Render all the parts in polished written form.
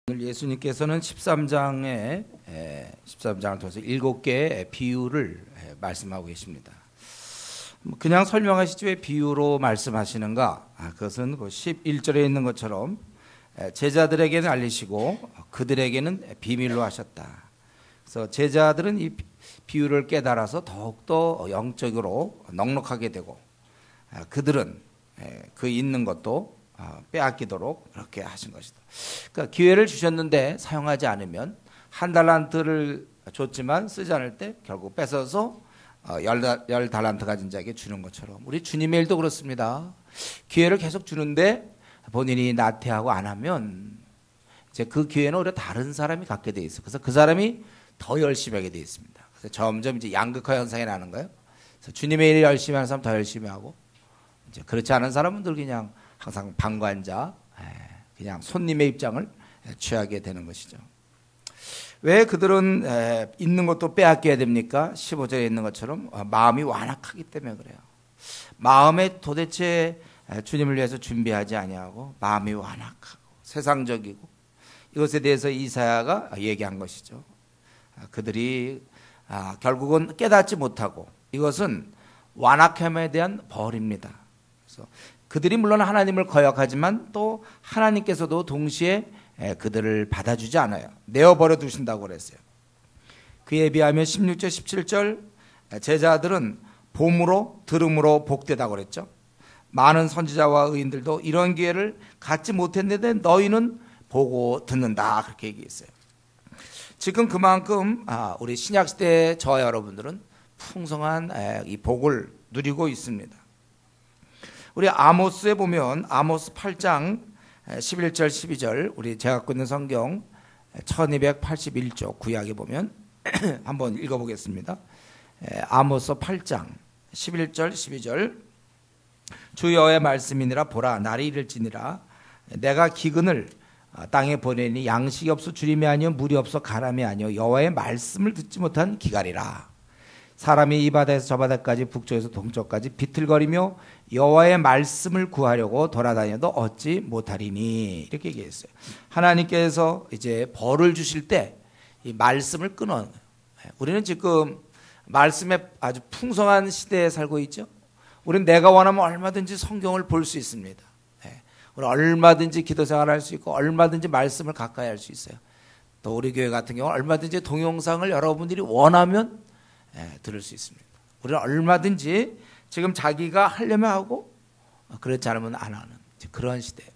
오늘 예수님께서는 13장을 통해서 7개의 비유를 말씀하고 계십니다. 그냥 설명하시지 왜 비유로 말씀하시는가? 그것은 11절에 있는 것처럼 제자들에게는 알리시고 그들에게는 비밀로 하셨다. 그래서 제자들은 이 비유를 깨달아서 더욱더 영적으로 넉넉하게 되고, 그들은 그 있는 것도 빼앗기도록 그렇게 하신 것이다. 그러니까 기회를 주셨는데 사용하지 않으면, 한 달란트를 줬지만 쓰지 않을 때 결국 뺏어서 열 달란트 가진 자에게 주는 것처럼 우리 주님의 일도 그렇습니다. 기회를 계속 주는데 본인이 나태하고 안 하면 이제 그 기회는 오히려 다른 사람이 갖게 돼 있어요. 그래서 그 사람이 더 열심히 하게 돼 있습니다. 그래서 점점 이제 양극화 현상이 나는 거예요. 그래서 주님의 일 열심히 하는 사람 더 열심히 하고, 이제 그렇지 않은 사람들 그냥 항상 방관자, 그냥 손님의 입장을 취하게 되는 것이죠. 왜 그들은 있는 것도 빼앗겨야 됩니까? 15절에 있는 것처럼 마음이 완악하기 때문에 그래요. 마음에 도대체 주님을 위해서 준비하지 아니하고 마음이 완악하고 세상적이고, 이것에 대해서 이사야가 얘기한 것이죠. 그들이 결국은 깨닫지 못하고, 이것은 완악함에 대한 벌입니다. 그래서 그들이 물론 하나님을 거역하지만 또 하나님께서도 동시에 그들을 받아주지 않아요. 내어버려 두신다고 그랬어요. 그에 비하면 16절 17절 제자들은 봄으로 들음으로 복되다고 그랬죠. 많은 선지자와 의인들도 이런 기회를 갖지 못했는데 너희는 보고 듣는다, 그렇게 얘기했어요. 지금 그만큼 우리 신약시대의 저와 여러분들은 풍성한 이 복을 누리고 있습니다. 우리 아모스에 보면 아모스 8장 11절 12절, 우리 제가 갖고 있는 성경 1281쪽 구약에 보면 한번 읽어보겠습니다. 아모스 8장 11절 12절. 주 여호와의 말씀이니라. 보라, 날이 이를지니라. 내가 기근을 땅에 보내니 양식이 없어 주림이 아니요 물이 없어 가람이 아니요 여호와의 말씀을 듣지 못한 기갈이라. 사람이 이 바다에서 저 바다까지 북쪽에서 동쪽까지 비틀거리며 여호와의 말씀을 구하려고 돌아다녀도 얻지 못하리니, 이렇게 얘기했어요. 하나님께서 이제 벌을 주실 때 이 말씀을 끊어. 우리는 지금 말씀에 아주 풍성한 시대에 살고 있죠. 우리는 내가 원하면 얼마든지 성경을 볼 수 있습니다. 우리 얼마든지 기도 생활할 수 있고 얼마든지 말씀을 가까이 할 수 있어요. 또 우리 교회 같은 경우는 얼마든지 동영상을 여러분들이 원하면 들을 수 있습니다. 우리는 얼마든지 지금 자기가 하려면 하고 그렇지 않으면 안 하는 그런 시대예요.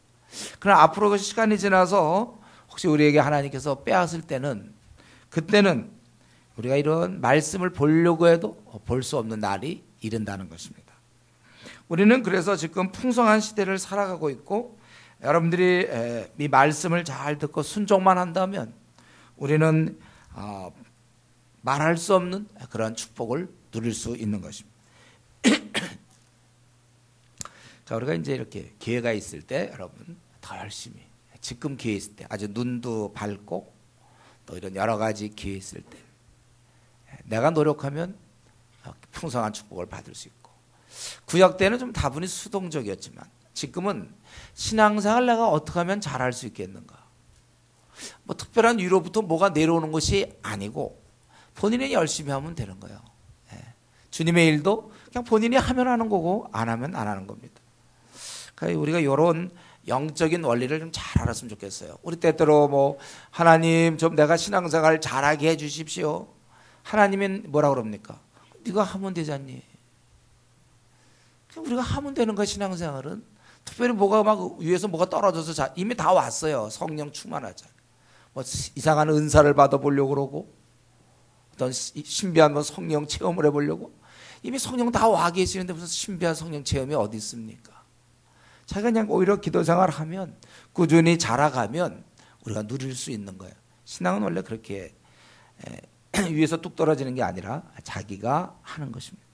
그러나 앞으로 그 시간이 지나서 혹시 우리에게 하나님께서 빼앗을 때는, 그때는 우리가 이런 말씀을 보려고 해도 볼 수 없는 날이 이른다는 것입니다. 우리는 그래서 지금 풍성한 시대를 살아가고 있고, 여러분들이 이 말씀을 잘 듣고 순종만 한다면 우리는 말할 수 없는 그런 축복을 누릴 수 있는 것입니다. 자, 우리가 이제 이렇게 기회가 있을 때 여러분 더 열심히, 지금 기회 있을 때, 아주 눈도 밝고 또 이런 여러 가지 기회 있을 때 내가 노력하면 풍성한 축복을 받을 수 있고, 구약 때는 좀 다분히 수동적이었지만 지금은 신앙생활 내가 어떻게 하면 잘할 수 있겠는가, 뭐 특별한 위로부터 뭐가 내려오는 것이 아니고 본인이 열심히 하면 되는 거예요. 주님의 일도 그냥 본인이 하면 하는 거고 안 하면 안 하는 겁니다. 그러니까 우리가 이런 영적인 원리를 좀 잘 알았으면 좋겠어요. 우리 때때로 뭐 하나님 좀 내가 신앙생활 잘하게 해주십시오. 하나님은 뭐라 그럽니까? 네가 하면 되잖니. 우리가 하면 되는 거야. 신앙생활은 특별히 뭐가 막 위에서 뭐가 떨어져서 이미 다 왔어요. 성령 충만하자. 뭐 이상한 은사를 받아보려고 그러고, 어떤 신비한 뭐 성령 체험을 해보려고, 이미 성령 다 와 계시는데 무슨 신비한 성령 체험이 어디 있습니까? 자기가 그냥 오히려 기도 생활하면, 꾸준히 자라가면 우리가 누릴 수 있는 거예요. 신앙은 원래 그렇게 위에서 뚝 떨어지는 게 아니라 자기가 하는 것입니다.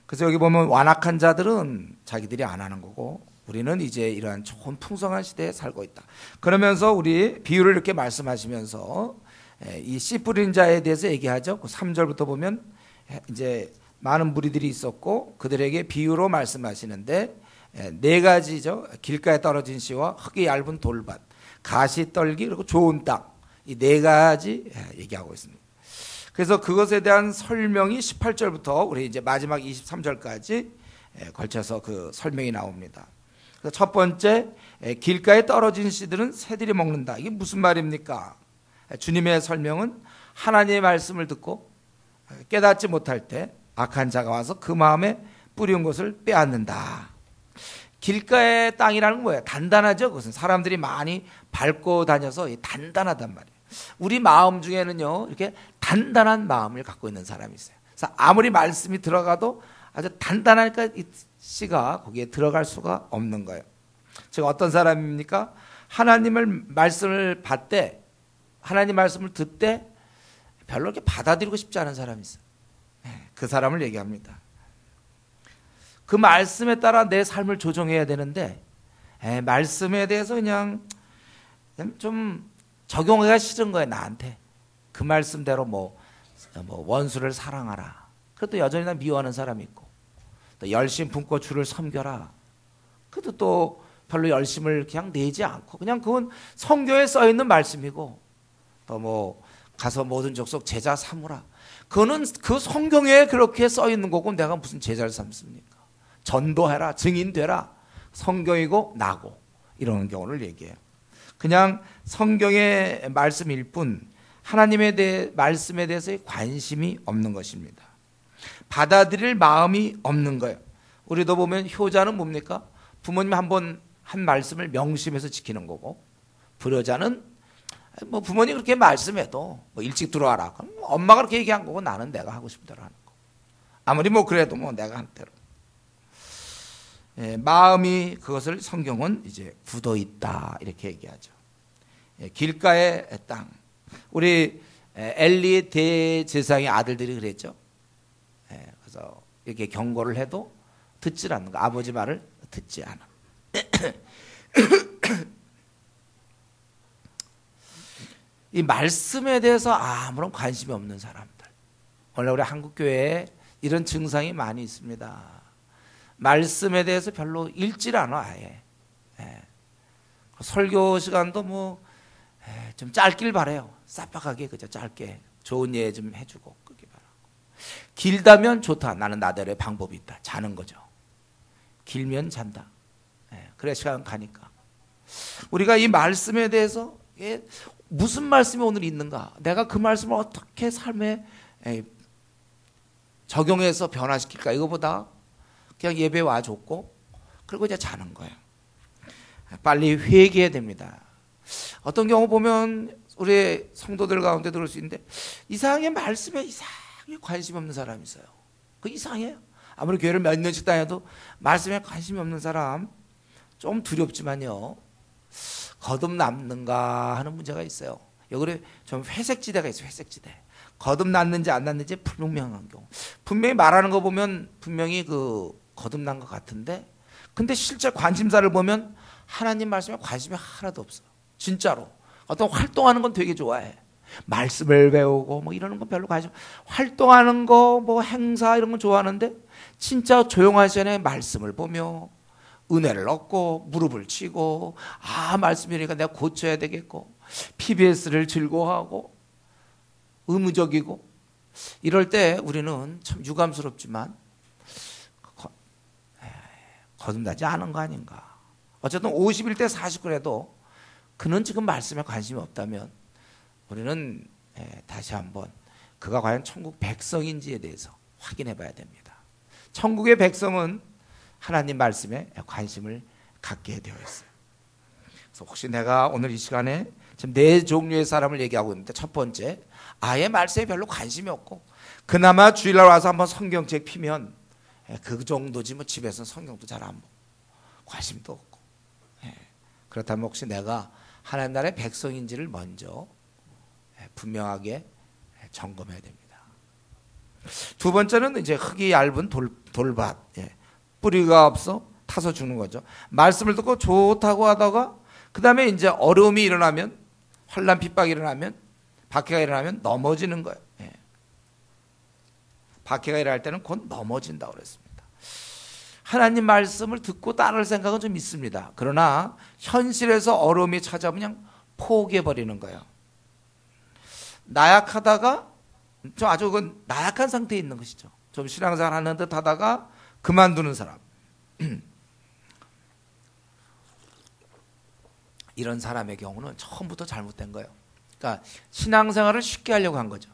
그래서 여기 보면 완악한 자들은 자기들이 안 하는 거고, 우리는 이제 이러한 좋은 풍성한 시대에 살고 있다. 그러면서 우리 비유를 이렇게 말씀하시면서 이 씨 뿌린 자에 대해서 얘기하죠. 그 3절부터 보면 이제 많은 무리들이 있었고 그들에게 비유로 말씀하시는데 네 가지죠. 길가에 떨어진 씨와 흙이 얇은 돌밭. 가시떨기 그리고 좋은 땅, 이 네 가지 얘기하고 있습니다. 그래서 그것에 대한 설명이 18절부터 우리 이제 마지막 23절까지 걸쳐서 그 설명이 나옵니다. 그래서 첫 번째, 길가에 떨어진 씨들은 새들이 먹는다. 이게 무슨 말입니까? 주님의 설명은 하나님의 말씀을 듣고 깨닫지 못할 때 악한 자가 와서 그 마음에 뿌리운 것을 빼앗는다. 길가의 땅이라는 건 뭐예요? 단단하죠. 그것은 사람들이 많이 밟고 다녀서 단단하단 말이에요. 우리 마음 중에는요, 이렇게 단단한 마음을 갖고 있는 사람이 있어요. 그래서 아무리 말씀이 들어가도 아주 단단하니까 이 씨가 거기에 들어갈 수가 없는 거예요. 제가 어떤 사람입니까? 하나님을 말씀을 받되, 하나님 말씀을 듣되 별로 이렇게 받아들이고 싶지 않은 사람이 있어요. 그 사람을 얘기합니다. 그 말씀에 따라 내 삶을 조정해야 되는데 말씀에 대해서 그냥 좀 적용하기가 싫은 거예요. 나한테 그 말씀대로 뭐 원수를 사랑하라. 그래도 여전히 나 미워하는 사람이 있고, 또 열심 품고 주를 섬겨라. 그래도 또 별로 열심을 그냥 내지 않고, 그냥 그건 성경에 써 있는 말씀이고, 또 뭐 가서 모든 족속 제자 삼으라. 그거는 그 성경에 그렇게 써 있는 거고 내가 무슨 제자를 삼습니까? 전도해라, 증인되라. 성경이고 나고 이런 경우를 얘기해요. 그냥 성경의 말씀일 뿐 하나님의 말씀에 대해서 관심이 없는 것입니다. 받아들일 마음이 없는 거예요. 우리도 보면 효자는 뭡니까? 부모님 한번 한 말씀을 명심해서 지키는 거고, 불효자는 뭐 부모님 그렇게 말씀해도 뭐 일찍 들어와라. 그럼 엄마가 그렇게 얘기한 거고 나는 내가 하고 싶은 대로 하는 거. 아무리 뭐 그래도 뭐 내가 한 대로. 마음이, 그것을 성경은 이제 굳어 있다 이렇게 얘기하죠. 길가의 땅. 우리 엘리 대제사장의 아들들이 그랬죠. 그래서 이렇게 경고를 해도 듣질 않는 거. 아버지 말을 듣지 않아. 이 말씀에 대해서 아무런 관심이 없는 사람들. 원래 우리 한국교회에 이런 증상이 많이 있습니다. 말씀에 대해서 별로 읽질 않아 아예. 설교 시간도 뭐 좀 짧길 바래요. 싹박하게 그저 짧게 좋은 예 좀 해주고 그렇게 바라고. 길다면 좋다. 나는 나대로의 방법이 있다. 자는 거죠. 길면 잔다. 그래 시간 가니까. 우리가 이 말씀에 대해서 무슨 말씀이 오늘 있는가? 내가 그 말씀을 어떻게 삶에 적용해서 변화시킬까? 이거보다 그냥 예배 와줬고 그리고 이제 자는 거예요. 빨리 회개해야 됩니다. 어떤 경우 보면 우리 성도들 가운데 들을 수 있는데 이상하게 말씀에 이상하게 관심이 없는 사람이 있어요. 그 이상해요. 아무리 교회를 몇 년씩 다녀도 말씀에 관심이 없는 사람 좀 두렵지만요. 거듭남는가 하는 문제가 있어요. 여기 좀 회색지대가 있어요. 회색지대. 거듭났는지 안 났는지 불분명한 경우. 분명히 말하는 거 보면 분명히 그 거듭난 것 같은데, 근데 실제 관심사를 보면 하나님 말씀에 관심이 하나도 없어요. 진짜로. 어떤 활동하는 건 되게 좋아해. 말씀을 배우고 뭐 이러는 건 별로 관심. 활동하는 거 뭐 행사 이런 건 좋아하는데 진짜 조용한 시간에 말씀을 보며 은혜를 얻고 무릎을 치고 말씀이니까 내가 고쳐야 되겠고 PBS를 즐거워하고 의무적이고 이럴 때 우리는 참 유감스럽지만 거듭나지 않은 거 아닌가. 어쨌든 51대 49래도 그는 지금 말씀에 관심이 없다면 우리는 다시 한번 그가 과연 천국 백성인지에 대해서 확인해 봐야 됩니다. 천국의 백성은 하나님 말씀에 관심을 갖게 되어 있어요. 그래서 혹시 내가 오늘 이 시간에 지금 네 종류의 사람을 얘기하고 있는데, 첫 번째, 아예 말씀에 별로 관심이 없고 그나마 주일날 와서 한번 성경책 피면 그 정도지 뭐 집에서는 성경도 잘 안 보고 관심도 없고. 그렇다면 혹시 내가 하나님 나라의 백성인지를 먼저 분명하게 점검해야 됩니다. 두 번째는 이제 흙이 얇은 돌밭, 뿌리가 없어 타서 죽는 거죠. 말씀을 듣고 좋다고 하다가 그 다음에 이제 어려움이 일어나면, 환난 핍박이 일어나면, 박해가 일어나면 넘어지는 거예요. 박해가 일어날 때는 곧 넘어진다고 그랬습니다. 하나님 말씀을 듣고 따를 생각은 좀 있습니다. 그러나 현실에서 어려움이 찾아오면 그냥 포기해버리는 거예요. 나약하다가 좀 아주 그 나약한 상태에 있는 것이죠. 좀 신앙생활 하는 듯 하다가 그만두는 사람. 이런 사람의 경우는 처음부터 잘못된 거예요. 그러니까 신앙생활을 쉽게 하려고 한 거죠.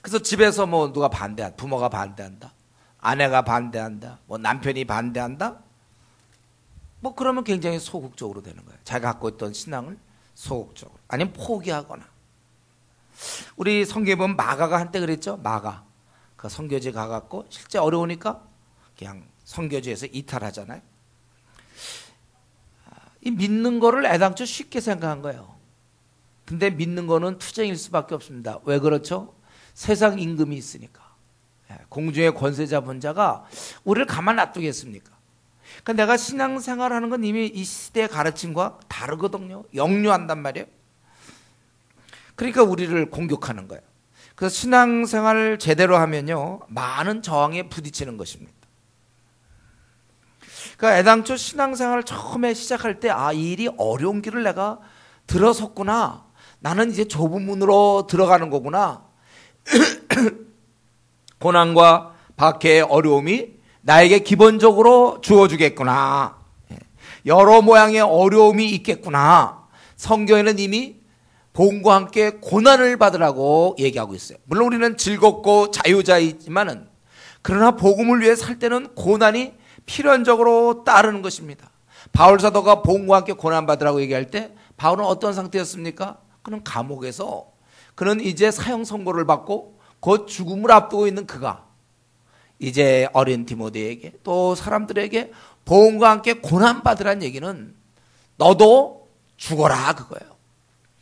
그래서 집에서 뭐 누가 반대한다, 부모가 반대한다, 아내가 반대한다, 뭐 남편이 반대한다, 뭐 그러면 굉장히 소극적으로 되는 거예요. 자기가 갖고 있던 신앙을 소극적으로, 아니면 포기하거나. 우리 성경에 보면 마가가 한때 그랬죠. 마가 그 선교지 가갖고 실제 어려우니까 그냥 선교지에서 이탈하잖아요. 이 믿는 거를 애당초 쉽게 생각한 거예요. 근데 믿는 거는 투쟁일 수밖에 없습니다. 왜 그렇죠? 세상 임금이 있으니까. 공중의 권세 잡은 자가 우리를 가만 놔두겠습니까? 그러니까 내가 신앙생활하는 건 이미 이 시대의 가르침과 다르거든요. 역류한단 말이에요. 그러니까 우리를 공격하는 거예요. 그래서 신앙생활을 제대로 하면요, 많은 저항에 부딪히는 것입니다. 그러니까 애당초 신앙생활을 처음에 시작할 때 이 일이 어려운 길을 내가 들어섰구나. 나는 이제 좁은 문으로 들어가는 거구나. 고난과 박해의 어려움이 나에게 기본적으로 주어주겠구나. 여러 모양의 어려움이 있겠구나. 성경에는 이미 복음과 함께 고난을 받으라고 얘기하고 있어요. 물론 우리는 즐겁고 자유자이지만은, 그러나 복음을 위해 살 때는 고난이 필연적으로 따르는 것입니다. 바울 사도가 복음과 함께 고난 받으라고 얘기할 때 바울은 어떤 상태였습니까? 그는 감옥에서, 그는 이제 사형 선고를 받고 곧 죽음을 앞두고 있는 그가 이제 어린 디모데에게 또 사람들에게 복음과 함께 고난 받으라는 얘기는 너도 죽어라 그거예요.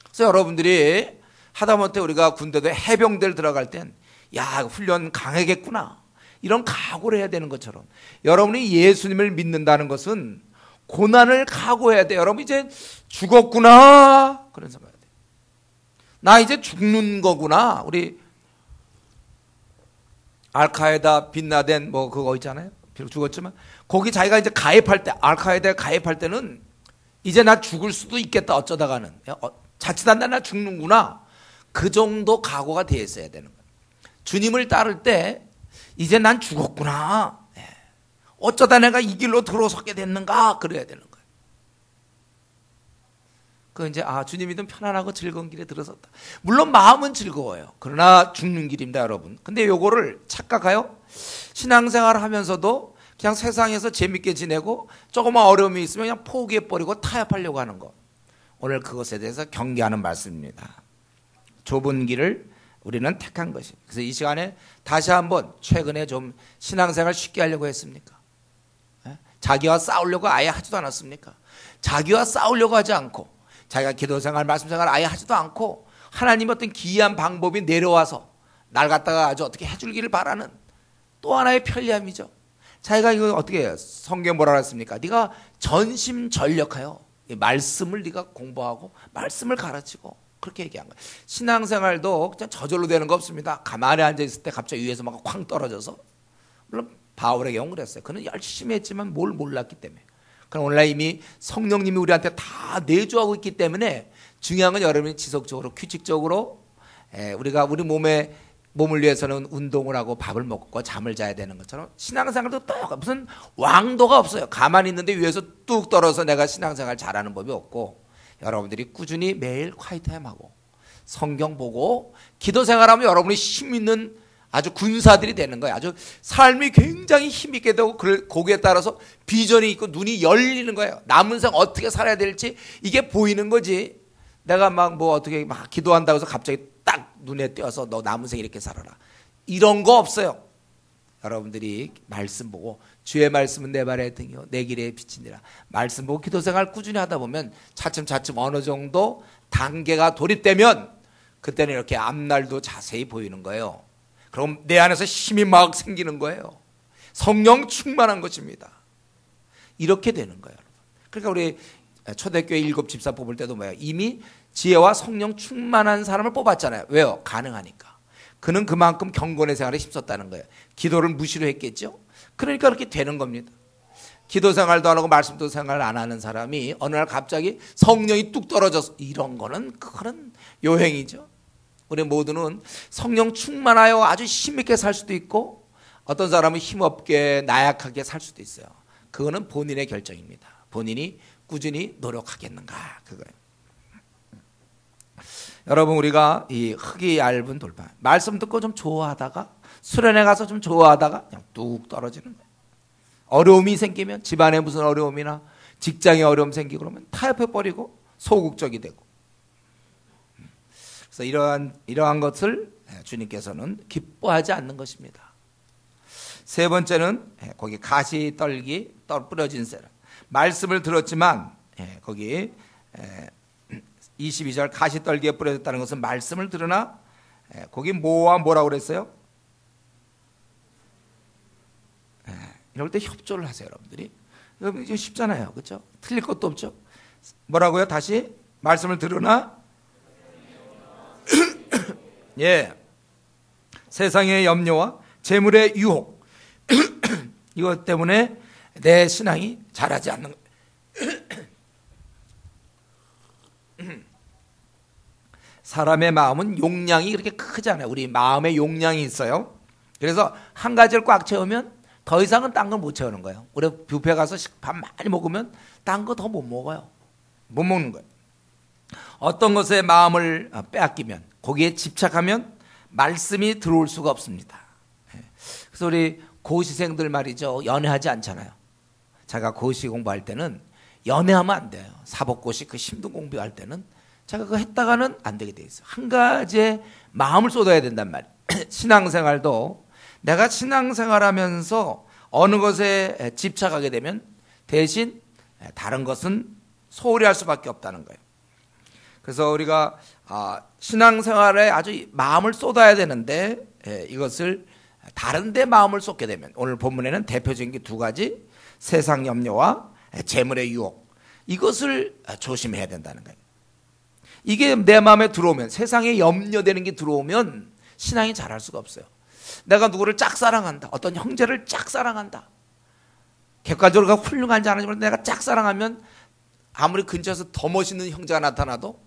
그래서 여러분들이 하다못해 우리가 군대도 해병대를 들어갈 땐 야, 훈련 강하겠구나, 이런 각오를 해야 되는 것처럼, 여러분이 예수님을 믿는다는 것은 고난을 각오해야 돼요. 여러분 이제 죽었구나, 그런 생각이 돼요. 나 이제 죽는 거구나. 우리 알카에다 빈라덴 뭐 그거 있잖아요. 비록 죽었지만 거기 자기가 이제 가입할 때, 알카에다에 가입할 때는 이제 나 죽을 수도 있겠다, 어쩌다가는 자칫한다, 나 죽는구나, 그 정도 각오가 되어 있어야 되는 거예요. 주님을 따를 때 이제 난 죽었구나, 어쩌다 내가 이 길로 들어서게 됐는가, 그래야 되는 거예요. 그 이제 주님이든 편안하고 즐거운 길에 들어섰다. 물론 마음은 즐거워요. 그러나 죽는 길입니다, 여러분. 근데 요거를 착각하여 신앙생활을 하면서도 그냥 세상에서 재밌게 지내고 조그만 어려움이 있으면 그냥 포기해버리고 타협하려고 하는 거. 오늘 그것에 대해서 경계하는 말씀입니다. 좁은 길을 우리는 택한 것입니다. 그래서 이 시간에 다시 한번, 최근에 좀 신앙생활 쉽게 하려고 했습니까? 자기와 싸우려고 아예 하지도 않았습니까? 자기와 싸우려고 하지 않고, 자기가 기도생활, 말씀생활 아예 하지도 않고, 하나님 어떤 기이한 방법이 내려와서 날 갖다가 아주 어떻게 해줄기를 바라는 또 하나의 편리함이죠. 자기가 이거 어떻게 해요? 성경 뭐라 그랬습니까? 네가 전심전력하여 말씀을 네가 공부하고 말씀을 가르치고, 그렇게 얘기한 거예요. 신앙생활도 그냥 저절로 되는 거 없습니다. 가만히 앉아있을 때 갑자기 위에서 막 쾅 떨어져서. 물론 바울의 경우 그랬어요. 그는 열심히 했지만 뭘 몰랐기 때문에. 그럼 오늘날 이미 성령님이 우리한테 다 내주하고 있기 때문에 중요한 건 여러분이 지속적으로, 규칙적으로, 우리가 우리 몸을 위해서는 운동을 하고 밥을 먹고 잠을 자야 되는 것처럼 신앙생활도 똑같아요. 무슨 왕도가 없어요. 가만히 있는데 위에서 뚝 떨어져서 내가 신앙생활 잘하는 법이 없고, 여러분들이 꾸준히 매일 콰이트타임하고 성경 보고 기도생활하면 여러분이 힘 있는 아주 군사들이 되는 거예요. 아주 삶이 굉장히 힘있게 되고, 거기에 따라서 비전이 있고 눈이 열리는 거예요. 남은 생 어떻게 살아야 될지 이게 보이는 거지. 내가 막 뭐 어떻게 막 기도한다고 해서 갑자기 딱 눈에 띄어서 너 남은 생 이렇게 살아라, 이런 거 없어요. 여러분들이 말씀 보고, 주의 말씀은 내 발의 등이요 내 길의 빛이니라, 말씀 보고 기도생활 꾸준히 하다 보면 차츰차츰 어느 정도 단계가 돌입되면 그때는 이렇게 앞날도 자세히 보이는 거예요. 그럼 내 안에서 힘이 막 생기는 거예요. 성령 충만한 것입니다. 이렇게 되는 거예요, 여러분. 그러니까 우리 초대교회 7 집사 뽑을 때도 뭐예요? 이미 지혜와 성령 충만한 사람을 뽑았잖아요. 왜요? 가능하니까. 그는 그만큼 경건의 생활에 힘썼다는 거예요. 기도를 무시로 했겠죠. 그러니까 그렇게 되는 겁니다. 기도 생활도 안 하고 말씀도 생활 안 하는 사람이 어느 날 갑자기 성령이 뚝 떨어져서 이런 거는 그거는 요행이죠. 우리 모두는 성령 충만하여 아주 힘있게 살 수도 있고 어떤 사람은 힘없게 나약하게 살 수도 있어요. 그거는 본인의 결정입니다. 본인이 꾸준히 노력하겠는가 그거예요. 여러분 우리가 이 흙이 얇은 돌판 말씀 듣고 좀 좋아하다가 수련회 가서 좀 좋아하다가 그냥 뚝 떨어지는 거예요. 어려움이 생기면 집안에 무슨 어려움이나 직장에 어려움 생기고 그러면 타협해버리고 소극적이 되고 그래서 이러한 것을 주님께서는 기뻐하지 않는 것입니다. 세 번째는 거기 가시 떨기 뿌려진 새 말씀을 들었지만 거기 22절 가시 떨기에 뿌려졌다는 것은 말씀을 들으나 거기 뭐라고 그랬어요? 이럴 때 협조를 하세요, 여러분들이. 여러분 이게 쉽잖아요, 그렇죠? 틀릴 것도 없죠. 뭐라고요? 다시 말씀을 들으나 예, 세상의 염려와 재물의 유혹 이것 때문에 내 신앙이 자라지 않는 사람의 마음은 용량이 그렇게 크지 않아요. 우리 마음의 용량이 있어요. 그래서 한 가지를 꽉 채우면 더 이상은 딴 걸 못 채우는 거예요. 우리 뷔페 가서 밥 많이 먹으면 딴 거 더 못 먹어요. 못 먹는 거예요. 어떤 것에 마음을 빼앗기면 거기에 집착하면 말씀이 들어올 수가 없습니다. 그래서 우리 고시생들 말이죠. 연애하지 않잖아요. 제가 고시 공부할 때는 연애하면 안 돼요. 사법고시 그 힘든 공부할 때는 제가 그거 했다가는 안 되게 돼 있어요. 한 가지에 마음을 쏟아야 된단 말이에요. 신앙생활도 내가 신앙생활하면서 어느 것에 집착하게 되면 대신 다른 것은 소홀히 할 수밖에 없다는 거예요. 그래서 우리가 신앙생활에 아주 마음을 쏟아야 되는데 이것을 다른 데 마음을 쏟게 되면 오늘 본문에는 대표적인 게 두 가지 세상 염려와 재물의 유혹 이것을 조심해야 된다는 거예요. 이게 내 마음에 들어오면 세상에 염려되는 게 들어오면 신앙이 자랄 수가 없어요. 내가 누구를 짝사랑한다. 어떤 형제를 짝사랑한다. 객관적으로 훌륭한지 않은지 모르겠는데 내가 짝사랑하면 아무리 근처에서 더 멋있는 형제가 나타나도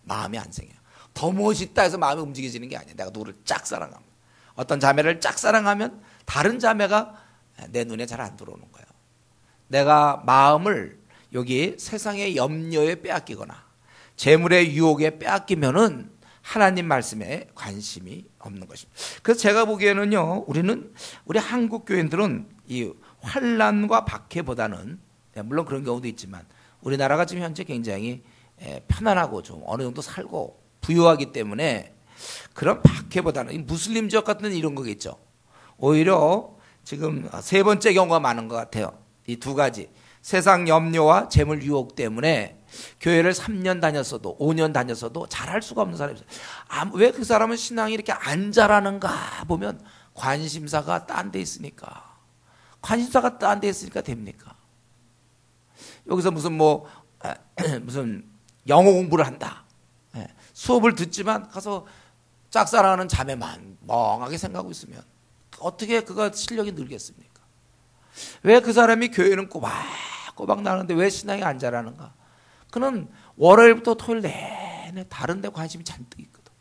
마음이 안 생겨요. 더 멋있다 해서 마음이 움직여지는 게 아니에요. 내가 누구를 짝사랑하면. 어떤 자매를 짝사랑하면 다른 자매가 내 눈에 잘 안 들어오는 거예요. 내가 마음을 여기 세상의 염려에 빼앗기거나 재물의 유혹에 빼앗기면은 하나님 말씀에 관심이 없는 것입니다. 그래서 제가 보기에는요, 우리 한국 교인들은 이 환난과 박해보다는 물론 그런 경우도 있지만 우리나라가 지금 현재 굉장히 편안하고 좀 어느 정도 살고 부유하기 때문에 그런 박해보다는 이 무슬림 지역 같은 이런 거겠죠. 오히려 지금 세 번째 경우가 많은 것 같아요. 이 두 가지 세상 염려와 재물 유혹 때문에 교회를 3년 다녔어도 5년 다녔어도 잘할 수가 없는 사람이 있어요. 왜 그 사람은 신앙이 이렇게 안 자라는가 보면 관심사가 딴 데 있으니까. 관심사가 딴 데 있으니까 됩니까? 여기서 무슨 영어 공부를 한다. 수업을 듣지만 가서 짝사랑하는 자매만 멍하게 생각하고 있으면 어떻게 그가 실력이 늘겠습니까? 왜 그 사람이 교회는 꼬박꼬박 나는데 왜 신앙이 안 자라는가? 그는 월요일부터 토요일 내내 다른 데 관심이 잔뜩 있거든.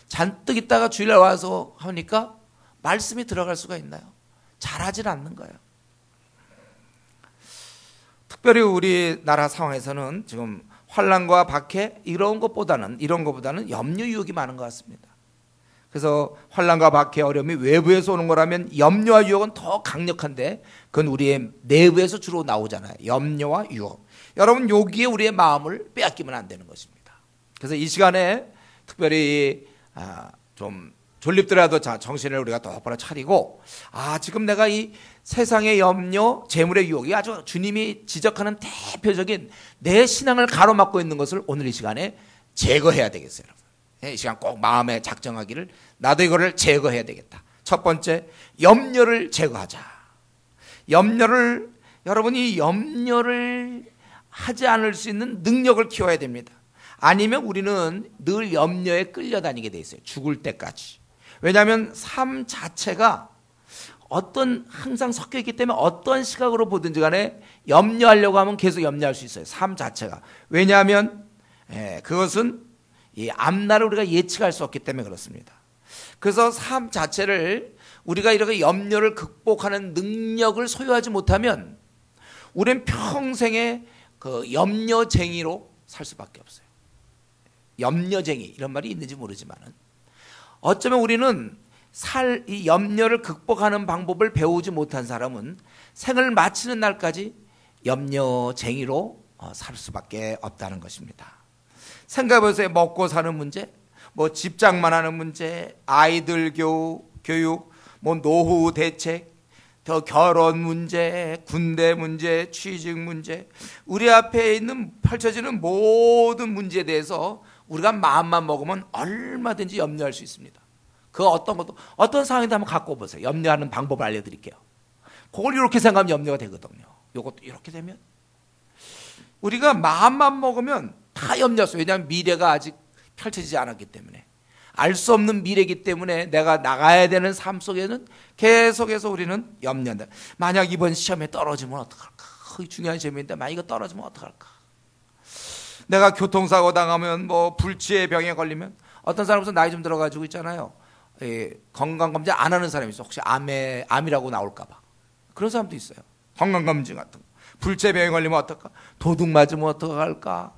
잔뜩 있다가 주일날 와서 하니까 말씀이 들어갈 수가 있나요? 잘하질 않는 거예요. 특별히 우리나라 상황에서는 지금 환난과 박해 이런 것보다는 염려 유혹이 많은 것 같습니다. 그래서 환난과 박해 어려움이 외부에서 오는 거라면 염려와 유혹은 더 강력한데 그건 우리의 내부에서 주로 나오잖아요. 염려와 유혹. 여러분 여기에 우리의 마음을 빼앗기면 안 되는 것입니다. 그래서 이 시간에 특별히 좀 졸립더라도 정신을 우리가 똑바로 차리고 지금 내가 이 세상의 염려, 재물의 유혹이 아주 주님이 지적하는 대표적인 내 신앙을 가로막고 있는 것을 오늘 이 시간에 제거해야 되겠어요. 여러분. 이 시간 꼭 마음에 작정하기를 나도 이거를 제거해야 되겠다. 첫 번째 염려를 제거하자. 여러분이 염려를 하지 않을 수 있는 능력을 키워야 됩니다. 아니면 우리는 늘 염려에 끌려다니게 돼 있어요. 죽을 때까지. 왜냐하면 삶 자체가 항상 섞여 있기 때문에 어떤 시각으로 보든지 간에 염려하려고 하면 계속 염려할 수 있어요. 삶 자체가. 왜냐하면 그것은 이 앞날을 우리가 예측할 수 없기 때문에 그렇습니다. 그래서 삶 자체를 우리가 이렇게 염려를 극복하는 능력을 소유하지 못하면 우리는 평생에 그 염려쟁이로 살 수밖에 없어요. 염려쟁이 이런 말이 있는지 모르지만은 어쩌면 우리는 이 염려를 극복하는 방법을 배우지 못한 사람은 생을 마치는 날까지 염려쟁이로 살 수밖에 없다는 것입니다. 생각해보세요. 먹고 사는 문제, 뭐 집장만 하는 문제, 아이들 교육, 뭐 노후 대책, 더 결혼 문제, 군대 문제, 취직 문제, 우리 앞에 펼쳐지는 모든 문제에 대해서 우리가 마음만 먹으면 얼마든지 염려할 수 있습니다. 그 어떤 상황인지 한번 갖고 보세요. 염려하는 방법을 알려드릴게요. 그걸 이렇게 생각하면 염려가 되거든요. 이것도 이렇게 되면 우리가 마음만 먹으면 다 염려했어요. 왜냐하면 미래가 아직 펼쳐지지 않았기 때문에, 알 수 없는 미래이기 때문에 내가 나가야 되는 삶 속에는 계속해서 우리는 염려한다. 만약 이번 시험에 떨어지면 어떡할까? 거의 중요한 시험인데 만약 이거 떨어지면 어떡할까? 내가 교통사고 당하면 뭐 불치의 병에 걸리면, 어떤 사람은 나이 좀 들어가지고 있잖아요. 건강검진 안 하는 사람이 있어. 혹시 암이라고 나올까 봐. 그런 사람도 있어요. 건강검진 같은 거. 불치병에 걸리면 어떨까? 도둑 맞으면 어떡할까?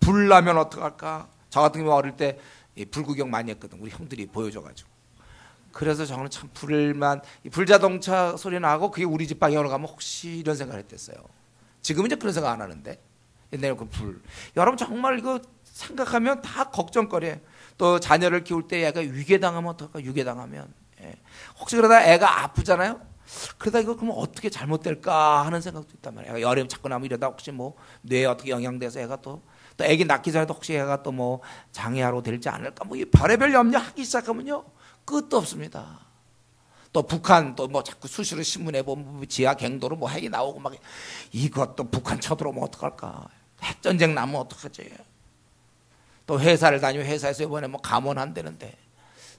불 나면 어떡할까? 저 같은 경우 어릴 때 불구경 많이 했거든. 우리 형들이 보여줘가지고. 그래서 저는 참 불자동차 소리 나고 그게 우리 집 방향으로 가면 혹시 이런 생각을 했댔어요. 지금은 이제 그런 생각 안 하는데 옛날에 그 불. 여러분 정말 이거 생각하면 다 걱정거리예요. 또 자녀를 키울 때 애가 위궤당하면 어떨까? 위궤당하면 혹시 그러다 애가 아프잖아요. 그러다 이거 그러면 어떻게 잘못될까 하는 생각도 있단 말이에요. 애가 열에 자꾸 나면 이러다 혹시 뭐 뇌에 어떻게 영향돼서 애가 또 애기 낳기 전에도 혹시 애가 또 뭐 장애아로 될지 않을까, 뭐 이 별의별 염려하기 시작하면요 끝도 없습니다. 또 북한 또 뭐 자꾸 수시로 신문에 보면 지하 갱도로 뭐 핵이 나오고 막, 이것도 북한 쳐들어오면 어떡할까? 핵전쟁 나면 어떡하지? 또 회사를 다니면 회사에서 이번에 뭐 감원한다는데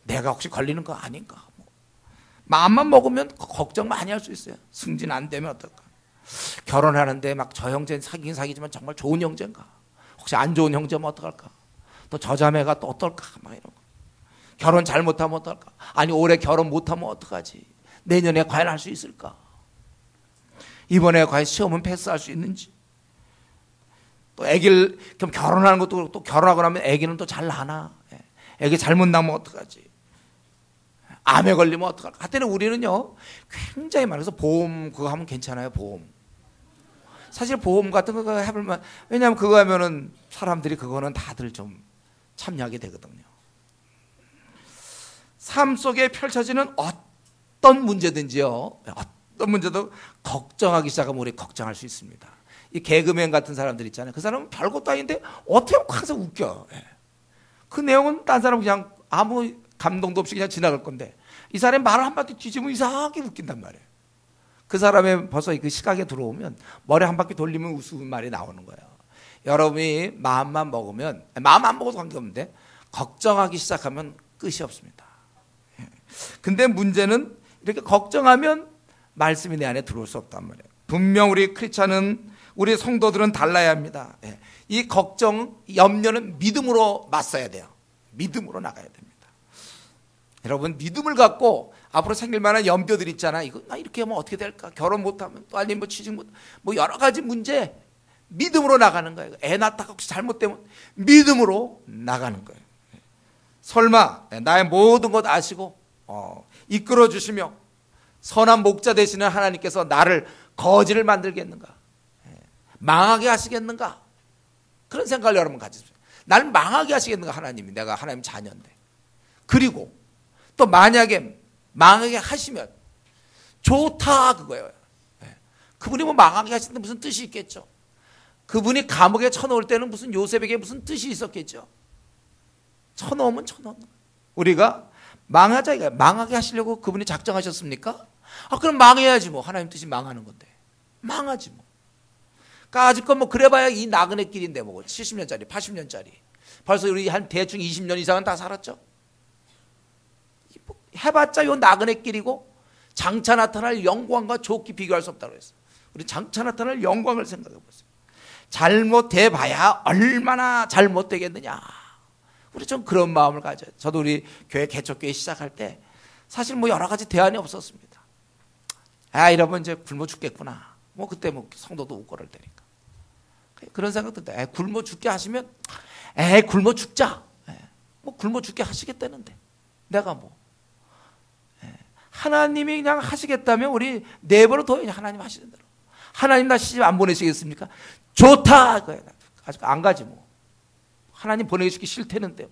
내가 혹시 걸리는 거 아닌가? 뭐. 마음만 먹으면 걱정 많이 할 수 있어요. 승진 안 되면 어떨까? 결혼하는데 막 저 형제는 사귀긴 사귀지만 정말 좋은 형제인가? 혹시 안 좋은 형제면 어떡할까? 또 저 자매가 또 어떨까? 막 이런 거. 결혼 잘못하면 어떨까? 아니 올해 결혼 못하면 어떡하지? 내년에 과연 할 수 있을까? 이번에 과연 시험은 패스할 수 있는지? 또 애기를 그럼 결혼하는 것도 또 결혼하고 나면 애기는 또 잘 나나? 애기 잘못 낳으면 어떡하지? 암에 걸리면 어떡할까? 하여튼 우리는요 굉장히 많아서 보험 그거 하면 괜찮아요. 보험. 사실 보험 같은 거 해볼만. 왜냐하면 그거 하면은 사람들이 그거는 다들 좀 참여하게 되거든요. 삶 속에 펼쳐지는 어떤 문제든지요, 어떤 문제도 걱정하기 시작하면 우리 걱정할 수 있습니다. 이 개그맨 같은 사람들 있잖아요. 그 사람은 별것도 아닌데 어떻게 항상 웃겨. 그 내용은 딴 사람 그냥 아무 감동도 없이 그냥 지나갈 건데 이 사람이 말을 한마디 뒤집으면 이상하게 웃긴단 말이에요. 그 사람의 벌써 그 시각에 들어오면 머리 한 바퀴 돌리면 웃음 말이 나오는 거예요. 여러분이 마음만 먹으면, 마음 안 먹어도 관계없는데 걱정하기 시작하면 끝이 없습니다. 근데 문제는 이렇게 걱정하면 말씀이 내 안에 들어올 수 없단 말이에요. 분명 우리 크리스찬은, 우리 성도들은 달라야 합니다. 이 걱정, 염려는 믿음으로 맞서야 돼요. 믿음으로 나가야 됩니다. 여러분 믿음을 갖고 앞으로 생길 만한 염려들 있잖아. 이거 나 이렇게 하면 어떻게 될까? 결혼 못하면 또 아니면 뭐 취직 못, 뭐 여러 가지 문제 믿음으로 나가는 거예요. 애 낳다가 혹시 잘못되면 믿음으로 나가는 거예요. 설마 나의 모든 것 아시고 이끌어 주시며 선한 목자 되시는 하나님께서 나를 거지를 만들겠는가? 망하게 하시겠는가? 그런 생각을 여러분 가지세요. 나를 망하게 하시겠는가? 하나님이, 내가 하나님 자녀인데. 그리고 또 만약에 망하게 하시면 좋다 그거예요. 그분이 뭐 망하게 하시는데 무슨 뜻이 있겠죠? 그분이 감옥에 쳐넣을 때는 무슨 요셉에게 무슨 뜻이 있었겠죠? 쳐넣으면 쳐넣는 거예요. 우리가 망하자 이거예요. 망하게 하시려고 그분이 작정하셨습니까? 그럼 망해야지 뭐. 하나님 뜻이 망하는 건데. 망하지 뭐. 까짓 뭐 그래봐야 이 나그네 길인데 뭐 70년짜리 80년짜리 벌써 우리 한 대충 20년 이상은 다 살았죠. 해봤자 요 나그네 길이고 장차 나타날 영광과 좋게 비교할 수 없다고 했어요. 우리 장차 나타날 영광을 생각해 보세요. 잘못해 봐야 얼마나 잘못되겠느냐. 우리 좀 그런 마음을 가져요. 저도 우리 교회 개척교회 시작할 때 사실 뭐 여러 가지 대안이 없었습니다. 이러면 이제 굶어 죽겠구나. 뭐 그때 뭐 성도도 못 걸을 테니까. 그런 생각 든다. 굶어 죽게 하시면 굶어 죽자. 뭐 굶어 죽게 하시겠다는데 내가 뭐 하나님이 그냥 하시겠다면 우리 내버려 둬요. 하나님 하시는 대로. 하나님 나 시집 안 보내시겠습니까? 좋다. 아직 안 가지 뭐. 하나님 보내시기 싫다는데.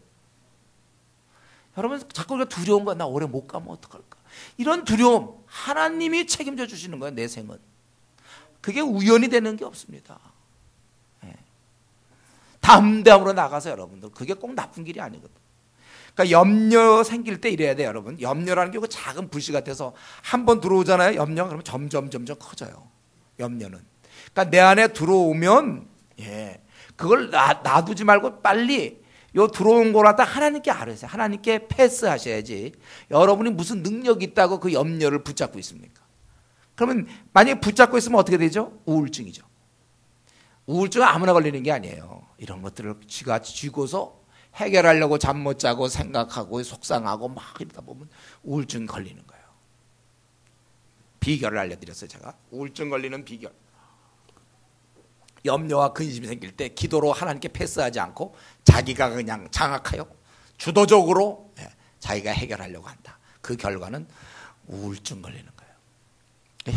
여러분 자꾸 우리가 두려운 거야. 나 오래 못 가면 어떡할까? 이런 두려움 하나님이 책임져 주시는 거예요. 내 생은. 그게 우연이 되는 게 없습니다. 담대함으로 나가서 여러분들 그게 꼭 나쁜 길이 아니거든. 그러니까 염려 생길 때 이래야 돼요, 여러분. 염려라는 게 그 작은 불씨 같아서 한번 들어오잖아요. 염려가 그러면 점점 커져요. 염려는. 그러니까 내 안에 들어오면 그걸 놔두지 말고 빨리 요 들어온 거를 갖다 하나님께 알으세요. 하나님께 패스하셔야지. 여러분이 무슨 능력이 있다고 그 염려를 붙잡고 있습니까? 그러면 만약에 붙잡고 있으면 어떻게 되죠? 우울증이죠. 우울증은 아무나 걸리는 게 아니에요. 이런 것들을 쥐가 쥐고서 해결하려고 잠 못 자고 생각하고 속상하고 막 이러다 보면 우울증 걸리는 거예요. 비결을 알려드렸어요. 제가 우울증 걸리는 비결. 염려와 근심이 생길 때 기도로 하나님께 패스하지 않고 자기가 그냥 장악하여 주도적으로 자기가 해결하려고 한다. 그 결과는 우울증 걸리는 거예요.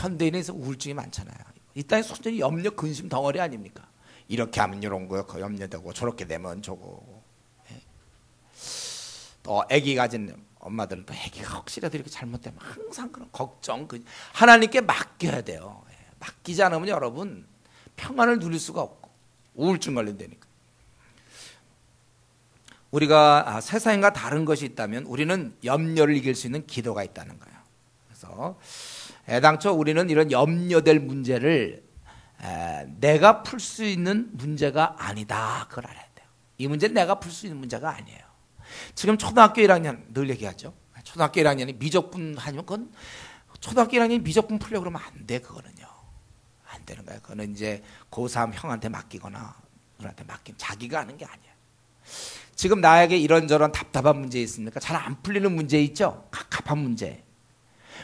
현대인에서 우울증이 많잖아요. 이 땅에 소전히 염려 근심 덩어리 아닙니까? 이렇게 하면 이런 거 염려되고 저렇게 되면 저거. 또 아기 가진 엄마들은 또 아기가 혹시라도 이렇게 잘못되면 항상 그런 걱정 하나님께 맡겨야 돼요. 맡기지 않으면 여러분 평안을 누릴 수가 없고 우울증 걸린다니까. 우리가 세상과 다른 것이 있다면 우리는 염려를 이길 수 있는 기도가 있다는 거예요. 그래서 애당초 우리는 이런 염려될 문제를 내가 풀 수 있는 문제가 아니다. 그걸 알아야 돼요. 이 문제는 내가 풀 수 있는 문제가 아니에요. 지금 초등학교 1학년 늘 얘기하죠. 초등학교 1학년이 미적분 하면 그건 초등학교 1학년이 미적분 풀려고 그러면 안 돼. 그거는요. 안 되는 거예요. 그거는 이제 고3 형한테 맡기거나 누나한테 맡기면 자기가 하는 게 아니에요. 지금 나에게 이런저런 답답한 문제 있습니까? 잘 안 풀리는 문제 있죠? 갑갑한 문제.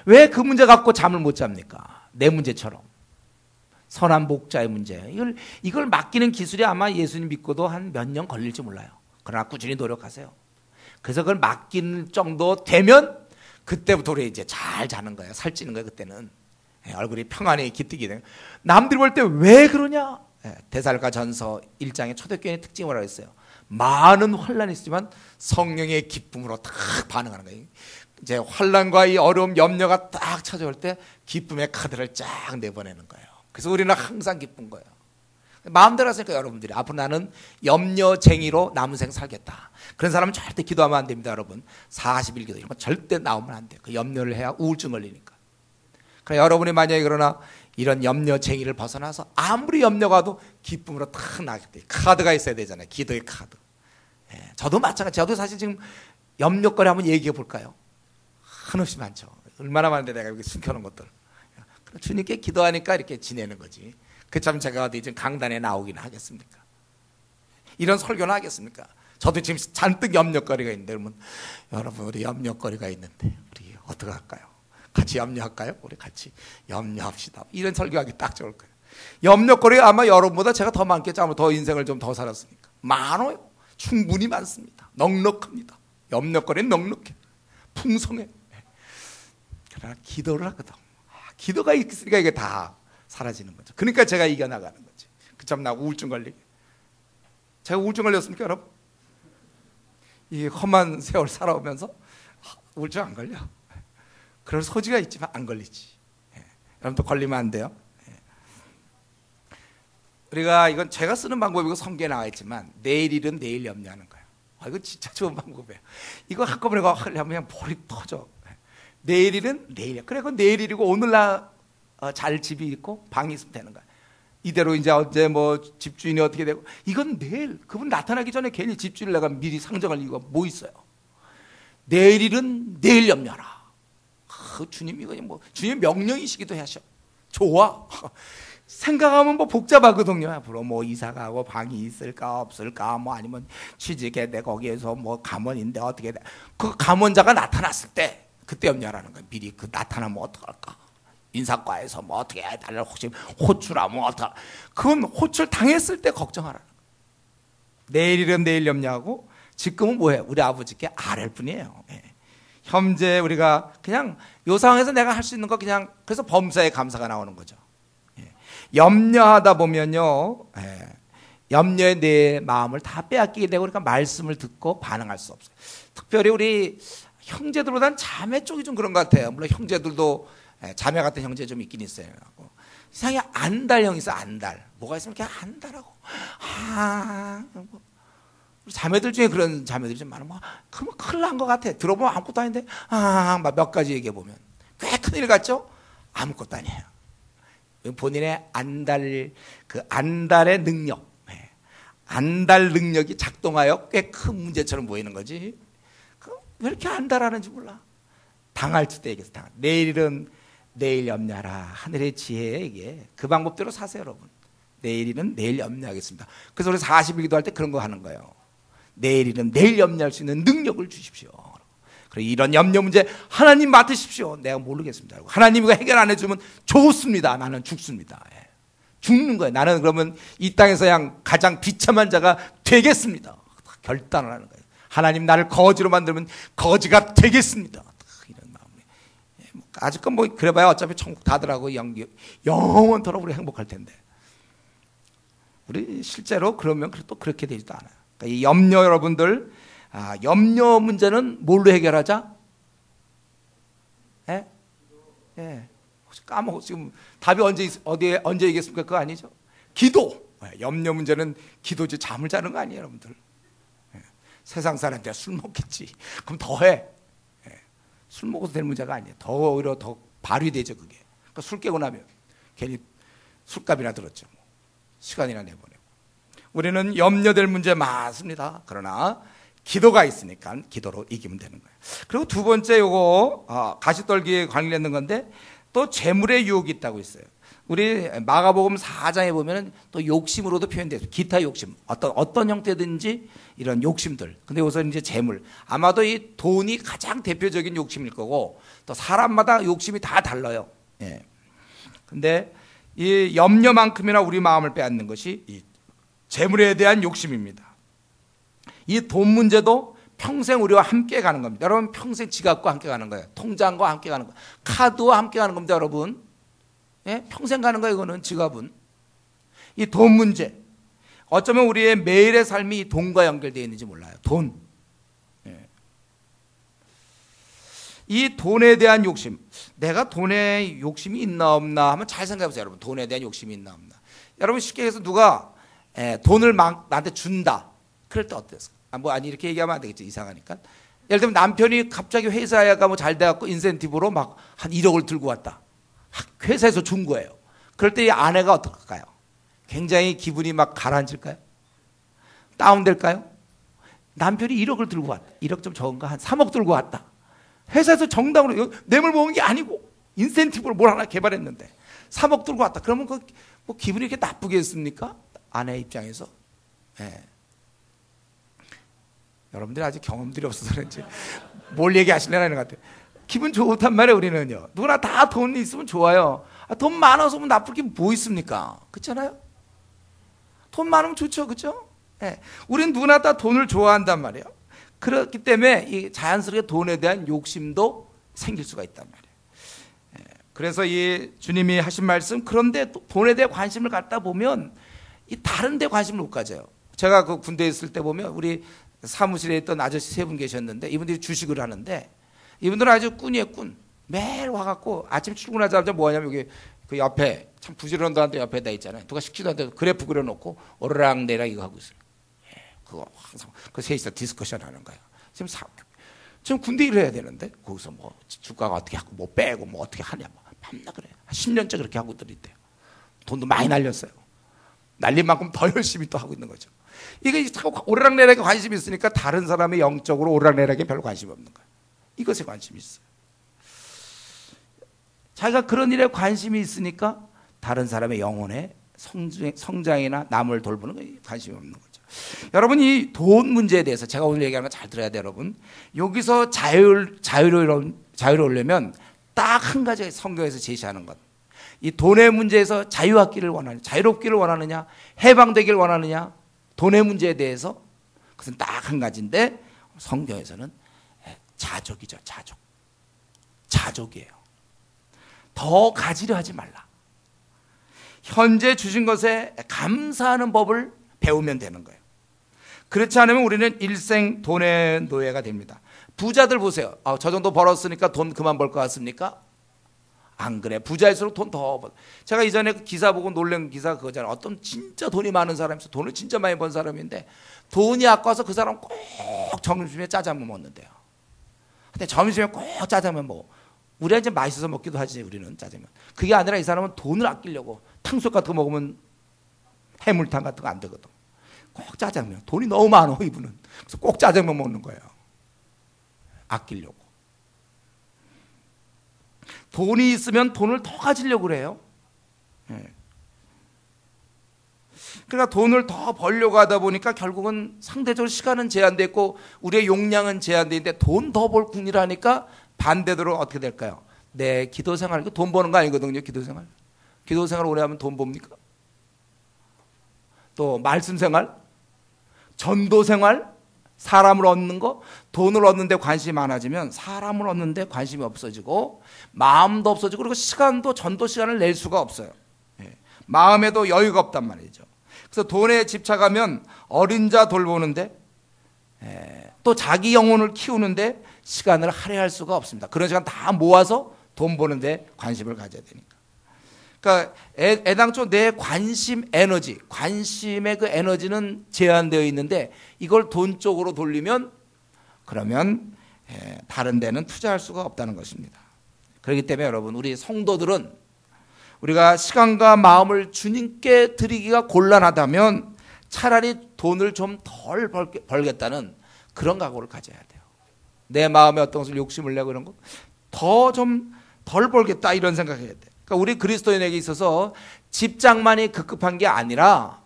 왜 그 문제 갖고 잠을 못 잡니까? 내 문제처럼. 선한 목자의 문제. 이걸 맡기는 기술이 아마 예수님 믿고도 한 몇 년 걸릴지 몰라요. 그러나 꾸준히 노력하세요. 그래서 그걸 맡길 정도 되면 그때부터 우리 이제 잘 자는 거예요. 살찌는 거예요. 그때는. 얼굴이 평안히 기특이 돼요. 남들이 볼 때 왜 그러냐? 데살로니가전서 1장의 초대교회의 특징이 뭐라고 했어요? 많은 환란이 있지만 성령의 기쁨으로 딱 반응하는 거예요. 이제 환란과 이 어려움, 염려가 딱 찾아올 때 기쁨의 카드를 쫙 내보내는 거예요. 그래서 우리는 항상 기쁜 거예요. 마음대로 하시니까 여러분들이 앞으로 나는 염려쟁이로 남은 생 살겠다. 그런 사람은 절대 기도하면 안 됩니다, 여러분. 40일 기도 이런 거 절대 나오면 안 돼요. 그 염려를 해야 우울증 걸리니까. 그러나 여러분이 만약에 그러나 이런 염려쟁이를 벗어나서 아무리 염려가 와도 기쁨으로 탁 나겠대. 카드가 있어야 되잖아요. 기도의 카드. 저도 마찬가지. 저도 사실 지금 염려거리 한번 얘기해 볼까요? 한없이 많죠. 얼마나 많은데 내가 여기 숨겨놓은 것들. 주님께 기도하니까 이렇게 지내는 거지. 그참 제가 어디 지금 강단에 나오기는 하겠습니까? 이런 설교는 하겠습니까? 저도 지금 잔뜩 염려거리가 있는데 그러면 여러분 우리 염려거리가 있는데 우리 어떻게 할까요? 같이 염려할까요? 우리 같이 염려합시다. 이런 설교하기 딱 좋을 거예요. 염려거리가 아마 여러분보다 제가 더 많겠죠. 아마 더 인생을 좀 더 살았으니까. 많아요. 충분히 많습니다. 넉넉합니다. 염려거리는 넉넉해. 풍성해. 그러나 기도를 하거든. 기도가 있으니까 이게 다 사라지는 거죠. 그러니까 제가 이겨나가는 거지. 그참 나 우울증 걸리게. 제가 우울증 걸렸습니까, 여러분? 이 험한 세월 살아오면서 우울증 안 걸려. 그럴 소지가 있지만 안 걸리지. 여러분도 걸리면 안 돼요. 우리가 이건 제가 쓰는 방법이고 성경에 나와 있지만 내일 일은 내일 염려하는 거예요. 이거 진짜 좋은 방법이에요. 이거 한꺼번에 하려면 그냥 볼이 터져. 내일 일은 내일. 그래, 그 내일 일이고 오늘날 잘 집이 있고 방이 있으면 되는 거야. 이대로 이제 언제 뭐 집주인이 어떻게 되고 이건 내일 그분 나타나기 전에 괜히 집주인을 내가 미리 상정할 이유가 뭐 있어요? 내일 일은 내일 염려하라. 주님 이거 뭐 주님 명령이시기도 하셔. 좋아. 생각하면 뭐 복잡하거든요. 앞으로 뭐 이사 가고 방이 있을까 없을까 뭐 아니면 취직해 내 거기에서 뭐 감원인데 어떻게 돼. 그 감원자가 나타났을 때 그때 염려하라는 거예요. 미리 그 나타나면 어떡할까. 인사과에서 뭐 어떻게 해달라 혹시 호출하면 어떡. 그건 호출 당했을 때 걱정하라는 거예요. 내일이면 내일 염려하고 지금은 뭐예요? 우리 아버지께 아랠 뿐이에요. 예. 현재 우리가 그냥 이 상황에서 내가 할 수 있는 거 그냥 그래서 범사에 감사가 나오는 거죠. 예. 염려하다 보면요, 예. 염려에 내 마음을 다 빼앗기게 되고 그러니까 말씀을 듣고 반응할 수 없어요. 특별히 우리 형제들보다는 자매 쪽이 좀 그런 것 같아요. 물론 형제들도 자매 같은 형제 좀 있긴 있어요. 이상하게 안달형이 있어. 안달 뭐가 있으면 그냥 안달하고 뭐. 자매들 중에 그런 자매들이 좀 많아. 뭐, 그러면 큰일 난 것 같아. 들어보면 아무것도 아닌데, 막 몇 가지 얘기해보면. 꽤 큰일 같죠? 아무것도 아니에요. 본인의 안달의 능력, 안달 능력이 작동하여 꽤 큰 문제처럼 보이는 거지. 왜 이렇게 안달하는지 몰라. 당할 때 얘기해서 당할. 내일은 내일 염려하라. 하늘의 지혜에 이게. 그 방법대로 사세요, 여러분. 내일은 내일 염려하겠습니다. 그래서 우리 40일 기도할 때 그런 거 하는 거예요. 내일은 내일 염려할 수 있는 능력을 주십시오. 그리고 이런 염려 문제 하나님 맡으십시오. 내가 모르겠습니다. 하나님 이거 해결 안 해주면 좋습니다. 나는 죽습니다. 죽는 거예요. 나는 그러면 이 땅에서 그냥 가장 비참한 자가 되겠습니다. 결단을 하는 거예요. 하나님 나를 거지로 만들면 거지가 되겠습니다. 이런 마음이. 아직은 뭐 그래봐야 어차피 천국 다들하고 영원토록 우리 행복할 텐데. 우리 실제로 그러면 또 그렇게 되지도 않아요. 그러니까 이 염려 여러분들, 염려 문제는 뭘로 해결하자? 예? 예. 혹시 까먹고 지금 답이 언제 얘기했습니까? 그거 아니죠? 기도. 염려 문제는 기도지 잠을 자는 거 아니에요, 여러분들. 예. 세상 사람한테 술 먹겠지. 그럼 더해. 예. 술 먹어도 될 문제가 아니에요. 오히려 더 발휘되죠, 그게. 그러니까 술 깨고 나면 괜히 술값이나 들었죠. 시간이나 내보내고. 우리는 염려될 문제 많습니다. 그러나 기도가 있으니까 기도로 이기면 되는 거예요. 그리고 두 번째 요거 가시떨기에 관련된 건데 또 재물의 유혹이 있다고 있어요. 우리 마가복음 4장에 보면은 또 욕심으로도 표현돼요. 기타 욕심, 어떤 형태든지 이런 욕심들. 근데 우선 이제 재물. 아마도 이 돈이 가장 대표적인 욕심일 거고 또 사람마다 욕심이 다 달라요. 예. 근데 이 염려만큼이나 우리 마음을 빼앗는 것이 이 재물에 대한 욕심입니다. 이 돈 문제도 평생 우리와 함께 가는 겁니다. 여러분 평생 지갑과 함께 가는 거예요. 통장과 함께 가는 거예요. 카드와 함께 가는 겁니다, 여러분. 예? 평생 가는 거예요, 이거는 지갑은. 이 돈 문제. 어쩌면 우리의 매일의 삶이 돈과 연결되어 있는지 몰라요. 돈. 예. 이 돈에 대한 욕심. 내가 돈에 욕심이 있나 없나 하면 잘 생각해 보세요, 여러분. 돈에 대한 욕심이 있나 없나. 여러분 쉽게 해서 누가 돈을 막 나한테 준다. 그럴 때 어땠어? 아니 이렇게 얘기하면 안 되겠죠. 이상하니까. 예를 들면 남편이 갑자기 회사에 가면 잘 돼갖고 인센티브로 막 한 1억을 들고 왔다. 회사에서 준 거예요. 그럴 때 이 아내가 어떨까요? 굉장히 기분이 막 가라앉을까요? 다운될까요? 남편이 1억을 들고 왔다. 1억 좀 적은가? 한 3억 들고 왔다. 회사에서 정당으로 뇌물 모은 게 아니고 인센티브로 뭘 하나 개발했는데 3억 들고 왔다. 그러면 뭐 기분이 이렇게 나쁘겠습니까? 아내 입장에서. 네. 여러분들이 아직 경험들이 없어서 그런지 뭘 얘기하시려나 하는 것 같아요. 기분 좋단 말이에요, 우리는요. 누구나 다 돈 있으면 좋아요. 돈 많아서 뭐 나쁠 게 뭐 있습니까? 그렇잖아요? 돈 많으면 좋죠, 그렇죠? 네. 우리는 누구나 다 돈을 좋아한단 말이에요. 그렇기 때문에 이 자연스럽게 돈에 대한 욕심도 생길 수가 있단 말이에요. 네. 그래서 이 주님이 하신 말씀, 그런데 돈에 대해 관심을 갖다 보면 이 다른 데 관심을 못 가져요. 제가 그 군대에 있을 때 보면 우리 사무실에 있던 아저씨 3분 계셨는데 이분들이 주식을 하는데 이분들은 아주 꾼이에요, 꾼. 매일 와갖고 아침 출근하자마자 뭐 하냐면 여기 그 옆에 참 부지런한데 옆에다 있잖아요. 누가 식지도 않는데 그래프 그려놓고 오르락내락 이거 하고 있어요. 예, 그거 항상 그 셋이서 디스커션 하는 거예요. 지금 군대 일을 해야 되는데 거기서 뭐 주가가 어떻게 하고 뭐 빼고 뭐 어떻게 하냐 뭐 밤낮 그래. 10년째 그렇게 하고 있대요. 돈도 많이 날렸어요. 날린 만큼 더 열심히 또 하고 있는 거죠. 이게 자꾸 오르락내락에 관심이 있으니까 다른 사람의 영적으로 오르락내락에 별로 관심이 없는 거예요. 이것에 관심이 있어요. 자기가 그런 일에 관심이 있으니까 다른 사람의 영혼의 성장이나 남을 돌보는 거 관심이 없는 거죠. 여러분, 이 돈 문제에 대해서 제가 오늘 얘기하는 거 잘 들어야 돼요, 여러분. 여기서 자유로우려면 딱 한 가지 성경에서 제시하는 것. 이 돈의 문제에서 자유롭기를 원하느냐, 해방되기를 원하느냐, 돈의 문제에 대해서 그것은 딱 한 가지인데 성경에서는 자족이죠. 자족이에요. 더 가지려 하지 말라. 현재 주신 것에 감사하는 법을 배우면 되는 거예요. 그렇지 않으면 우리는 일생 돈의 노예가 됩니다. 부자들 보세요. 저 정도 벌었으니까 돈 그만 벌 것 같습니까? 안 그래. 부자일수록 돈 더 벌. 제가 이전에 그 기사 보고 놀란 기사 그거잖아요. 어떤 진짜 돈이 많은 사람이 있어. 돈을 진짜 많이 번 사람인데 돈이 아까워서 그 사람 꼭 점심에 짜장면 먹는데요. 근데 점심에 꼭 짜장면 먹어. 우리가 이제 맛있어서 먹기도 하지, 우리는 짜장면. 그게 아니라 이 사람은 돈을 아끼려고 탕수육 같은 거 먹으면 해물탕 같은 거 안 되거든. 꼭 짜장면. 돈이 너무 많아, 이분은. 그래서 꼭 짜장면 먹는 거예요. 아끼려고. 돈이 있으면 돈을 더 가지려고 그래요. 그러니까 돈을 더 벌려고 하다 보니까 결국은 상대적으로 시간은 제한되어 있고 우리의 용량은 제한되어 있는데 돈 더 벌 궁리를 하니까 반대로 어떻게 될까요? 내 기도 생활, 돈 버는 거 아니거든요. 기도 생활 오래 하면 돈 봅니까? 또 말씀 생활, 전도 생활, 사람을 얻는 거, 돈을 얻는 데 관심이 많아지면 사람을 얻는 데 관심이 없어지고 마음도 없어지고 그리고 시간도 전도 시간을 낼 수가 없어요. 마음에도 여유가 없단 말이죠. 그래서 돈에 집착하면 어린 자 돌보는데 또 자기 영혼을 키우는데 시간을 할애할 수가 없습니다. 그런 시간 다 모아서 돈 버는데 관심을 가져야 되니까. 그러니까 애당초 내 관심 에너지, 관심의 그 에너지는 제한되어 있는데 이걸 돈 쪽으로 돌리면 그러면 다른 데는 투자할 수가 없다는 것입니다. 그렇기 때문에 여러분, 우리 성도들은 우리가 시간과 마음을 주님께 드리기가 곤란하다면 차라리 돈을 좀 덜 벌겠다는 그런 각오를 가져야 돼요. 내 마음에 어떤 것을 욕심을 내고 이런 거 더 좀 덜 벌겠다 이런 생각을 해야 돼. 그러니까 우리 그리스도인에게 있어서 집장만이 급급한 게 아니라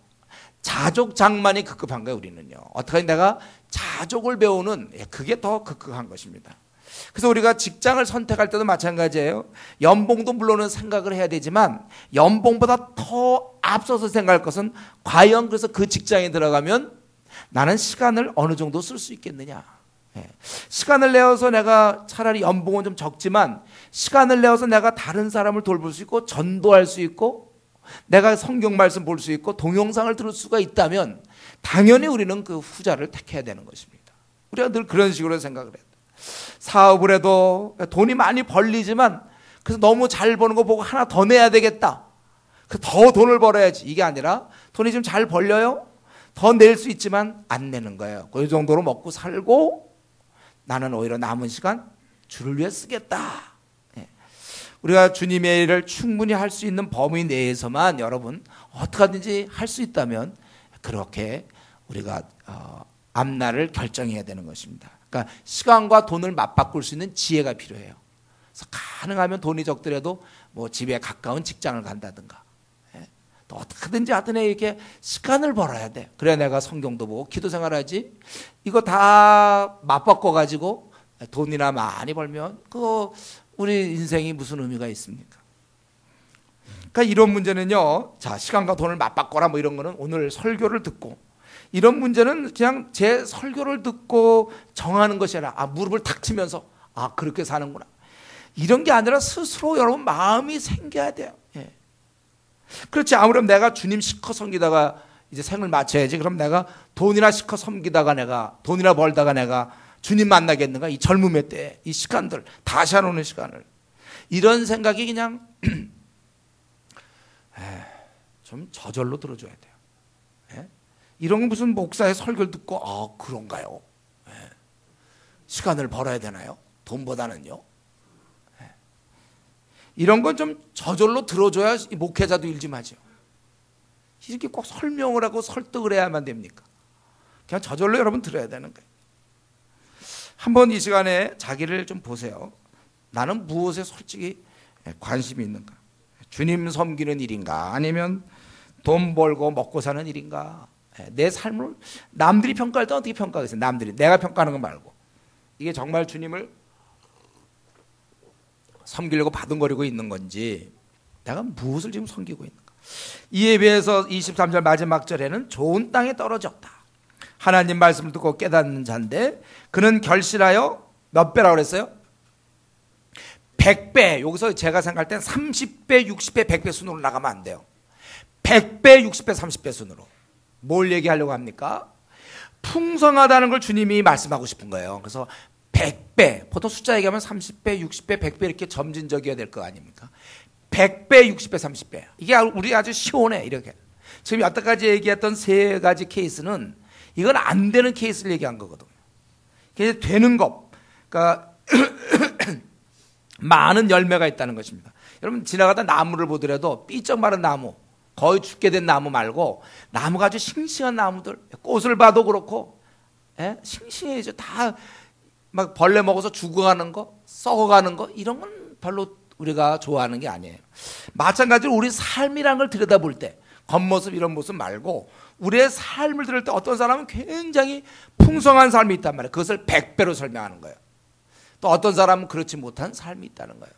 자족장만이 급급한 거예요. 우리는요. 어떻게 내가 자족을 배우는 그게 더 급급한 것입니다. 그래서 우리가 직장을 선택할 때도 마찬가지예요. 연봉도 물론은 생각을 해야 되지만 연봉보다 더 앞서서 생각할 것은 과연 그래서 그 직장에 들어가면 나는 시간을 어느 정도 쓸 수 있겠느냐. 시간을 내어서 내가 차라리 연봉은 좀 적지만 시간을 내어서 내가 다른 사람을 돌볼 수 있고 전도할 수 있고 내가 성경 말씀 볼 수 있고 동영상을 들을 수가 있다면 당연히 우리는 그 후자를 택해야 되는 것입니다. 우리가 늘 그런 식으로 생각을 해요. 사업을 해도 돈이 많이 벌리지만 그래서 너무 잘 버는 거 보고 하나 더 내야 되겠다. 더 돈을 벌어야지. 이게 아니라 돈이 좀 잘 벌려요. 더 낼 수 있지만 안 내는 거예요. 그 정도로 먹고 살고 나는 오히려 남은 시간 주를 위해 쓰겠다. 우리가 주님의 일을 충분히 할 수 있는 범위 내에서만 여러분 어떻게 하든지 할 수 있다면 그렇게 우리가 앞날을 결정해야 되는 것입니다. 그러니까 시간과 돈을 맞바꿀 수 있는 지혜가 필요해요. 그래서 가능하면 돈이 적더라도 뭐 집에 가까운 직장을 간다든가 또 어떻게든지 하여튼 이렇게 시간을 벌어야 돼. 그래야 내가 성경도 보고 기도 생활하지. 이거 다 맞바꿔 가지고 돈이나 많이 벌면 그거 우리 인생이 무슨 의미가 있습니까? 그러니까 이런 문제는요. 자, 시간과 돈을 맞바꿔라 뭐 이런 거는 오늘 설교를 듣고 이런 문제는 그냥 제 설교를 듣고 정하는 것이 아니라 무릎을 탁 치면서 그렇게 사는구나. 이런 게 아니라 스스로 여러분 마음이 생겨야 돼요. 그렇지. 아무렴 내가 주님 실컷 섬기다가 이제 생을 마쳐야지. 그럼 내가 돈이나 실컷 섬기다가 내가 돈이나 벌다가 내가 주님 만나겠는가? 이 젊음의 때 이 시간들 다시 안 오는 시간을 이런 생각이 그냥 좀 저절로 들어줘야 돼요. 이런 거 무슨 목사의 설교를 듣고 그런가요? 시간을 벌어야 되나요? 돈보다는요. 이런 건 좀 저절로 들어줘야 목회자도 일 좀 하죠. 이렇게 꼭 설명을 하고 설득을 해야만 됩니까? 그냥 저절로 여러분 들어야 되는 거예요. 한번 이 시간에 자기를 좀 보세요. 나는 무엇에 솔직히 관심이 있는가? 주님 섬기는 일인가? 아니면 돈 벌고 먹고 사는 일인가? 내 삶을 남들이 평가할 때 어떻게 평가하겠어요? 남들이 내가 평가하는 거 말고 이게 정말 주님을 섬기려고 바둥거리고 있는 건지 내가 무엇을 지금 섬기고 있는가? 이에 비해서 23절 마지막 절에는 좋은 땅에 떨어졌다. 하나님 말씀을 듣고 깨닫는 자인데 그는 결실하여 몇 배라고 그랬어요? 100배. 여기서 제가 생각할 땐 30배, 60배, 100배 순으로 나가면 안 돼요. 100배, 60배, 30배 순으로. 뭘 얘기하려고 합니까? 풍성하다는 걸 주님이 말씀하고 싶은 거예요. 그래서 100배, 보통 숫자 얘기하면 30배, 60배, 100배 이렇게 점진적이어야 될 거 아닙니까? 100배, 60배, 30배. 이게 우리 아주 시원해, 이렇게. 지금 여태까지 얘기했던 세 가지 케이스는 이건 안 되는 케이스를 얘기한 거거든요. 그게 되는 것. 그러니까 많은 열매가 있다는 것입니다. 여러분 지나가다 나무를 보더라도 삐쩍 마른 나무, 거의 죽게 된 나무 말고 나무가 아주 싱싱한 나무들, 꽃을 봐도 그렇고 싱싱해져. 다 막 벌레 먹어서 죽어가는 거, 썩어가는 거 이런 건 별로 우리가 좋아하는 게 아니에요. 마찬가지로 우리 삶이라는 걸 들여다볼 때 겉모습 이런 모습 말고 우리의 삶을 들을 때 어떤 사람은 굉장히 풍성한 삶이 있단 말이에요. 그것을 100배로 설명하는 거예요. 또 어떤 사람은 그렇지 못한 삶이 있다는 거예요.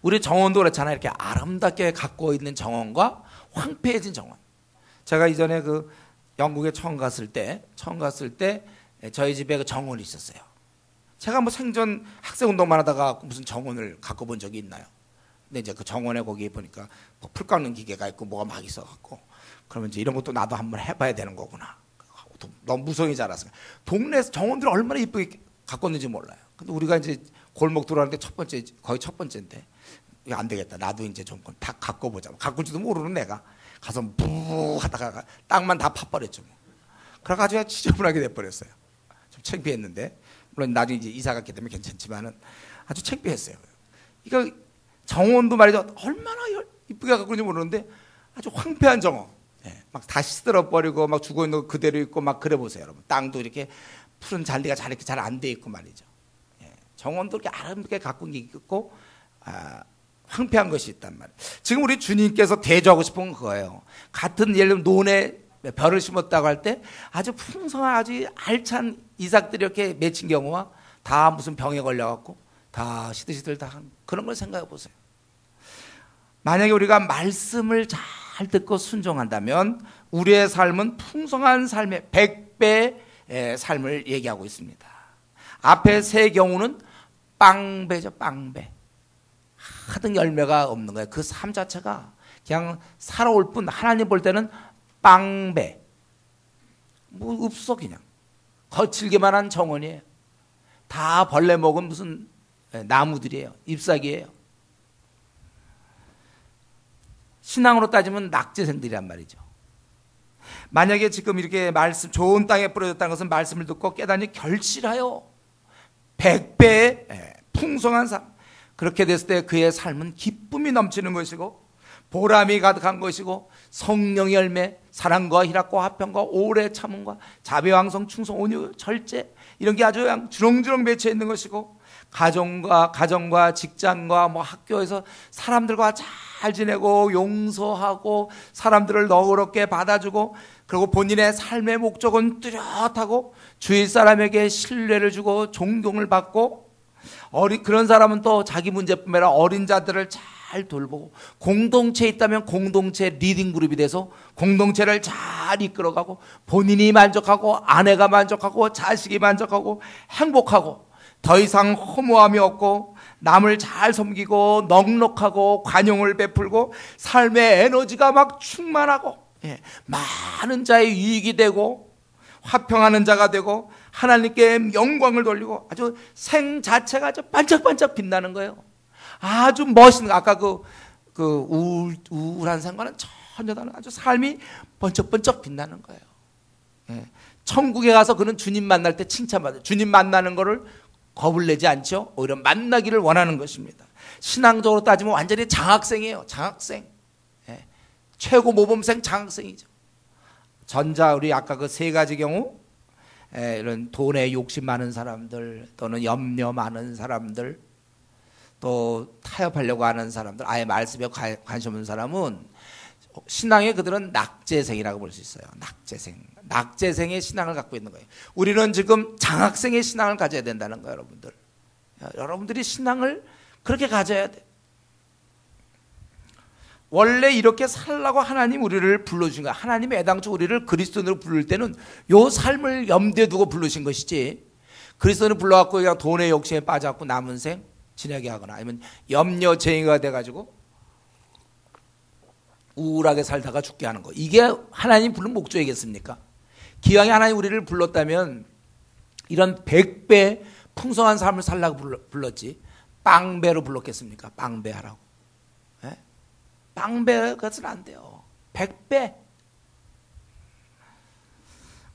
우리 정원도 그렇잖아요. 이렇게 아름답게 갖고 있는 정원과 황폐해진 정원. 제가 이전에 그 영국에 처음 갔을 때 저희 집에 그 정원이 있었어요. 제가 뭐 생전 학생운동만 하다가 무슨 정원을 갖고 본 적이 있나요? 근데 이제 그 정원에 거기 보니까 뭐 풀 깎는 기계가 있고 뭐가 막 있어갖고 그러면 이제 이런 것도 나도 한번 해봐야 되는 거구나. 너무 무성이 자라서 동네 정원들이 얼마나 이쁘게 갖고 있는지 몰라요. 근데 우리가 이제 골목 들어가는데 거의 첫 번째인데 이거 안 되겠다. 나도 이제 좀 다 갖고 보자. 가꿀지도 모르는 내가 가서 무 하다가 땅만 다 파버렸죠. 뭐. 그래가지고 지저분하게 돼버렸어요. 좀 창피했는데 물론 나중에 이제 이사 갔기 때문에 괜찮지만은 아주 창피했어요. 이거 정원도 말이죠. 얼마나 이쁘게 갖고 있는지 모르는데 아주 황폐한 정원. 막 다 시들어 버리고 막 죽어 있는 거 그대로 있고 막 그래 보세요, 여러분. 땅도 이렇게 푸른 잔디가 이렇게 잘 안 돼 있고 말이죠. 정원도 이렇게 아름답게 갖고 있고 황폐한 것이 있단 말이에요. 지금 우리 주님께서 대조하고 싶은 건 그거예요. 같은 예를 들면 논에 벼를 심었다고 할 때 아주 풍성한 아주 알찬 이삭들이 이렇게 맺힌 경우와 다 무슨 병에 걸려갖고 다 시들시들 다 그런 걸 생각해 보세요. 만약에 우리가 말씀을 잘 듣고 순종한다면 우리의 삶은 풍성한 삶의 100배의 삶을 얘기하고 있습니다. 앞에 세 경우는 빵배죠. 빵배. 하등 열매가 없는 거예요. 그 삶 자체가 그냥 살아올 뿐 하나님 볼 때는 빵배. 뭐 없어 그냥. 거칠기만 한 정원이에요. 다 벌레 먹은 무슨 나무들이에요. 잎사귀예요. 신앙으로 따지면 낙제생들이란 말이죠. 만약에 지금 이렇게 말씀 좋은 땅에 뿌려졌다는 것은 말씀을 듣고 깨닫니 결실하여 100배의 풍성한 삶. 그렇게 됐을 때 그의 삶은 기쁨이 넘치는 것이고 보람이 가득한 것이고 성령의 열매, 사랑과 희락과 화평과 오래 참음과 자비왕성 충성 온유 절제 이런 게 아주 주렁주렁 맺혀 있는 것이고 가정과 직장과 뭐 학교에서 사람들과 잘 지내고 용서하고 사람들을 너그럽게 받아주고 그리고 본인의 삶의 목적은 뚜렷하고 주위 사람에게 신뢰를 주고 존경을 받고 그런 사람은 또 자기 문제뿐만 아니라 어린 자들을 잘 돌보고 공동체에 있다면 공동체 리딩 그룹이 돼서 공동체를 잘 이끌어가고 본인이 만족하고 아내가 만족하고 자식이 만족하고 행복하고 더 이상 허무함이 없고 남을 잘 섬기고 넉넉하고 관용을 베풀고 삶의 에너지가 막 충만하고 많은 자의 유익이 되고 화평하는 자가 되고 하나님께 영광을 돌리고 아주 생 자체가 아주 반짝반짝 빛나는 거예요. 아주 멋있는 아까 그 우울한 생과는 전혀 다른 아주 삶이 번쩍번쩍 빛나는 거예요. 천국에 가서 그는 주님 만날 때 칭찬받아요. 주님 만나는 거를 겁을 내지 않죠. 오히려 만나기를 원하는 것입니다. 신앙적으로 따지면 완전히 장학생이에요. 장학생. 최고 모범생 장학생이죠. 우리 아까 그 세 가지 경우 이런 돈에 욕심 많은 사람들 또는 염려 많은 사람들 또 타협하려고 하는 사람들, 아예 말씀에 관심 없는 사람은 신앙의 그들은 낙제생이라고 볼 수 있어요. 낙제생의 신앙을 갖고 있는 거예요. 우리는 지금 장학생의 신앙을 가져야 된다는 거예요, 여러분들. 여러분들이 신앙을 그렇게 가져야 돼. 원래 이렇게 살라고 하나님 우리를 불러주신 거야. 하나님이 애당초 우리를 그리스도인으로 부를 때는 요 삶을 염두에 두고 부르신 것이지, 그리스도인을 불러갖고 그냥 돈의 욕심에 빠져갖고 남은 생 지내게 하거나 아니면 염려쟁이가 돼가지고 우울하게 살다가 죽게 하는 거, 이게 하나님 부른 목적이겠습니까? 기왕에 하나님 우리를 불렀다면 이런 100배 풍성한 삶을 살라고 불렀지 빵배로 불렀겠습니까? 빵배하라고. 네? 빵배 것은 안 돼요. 100배.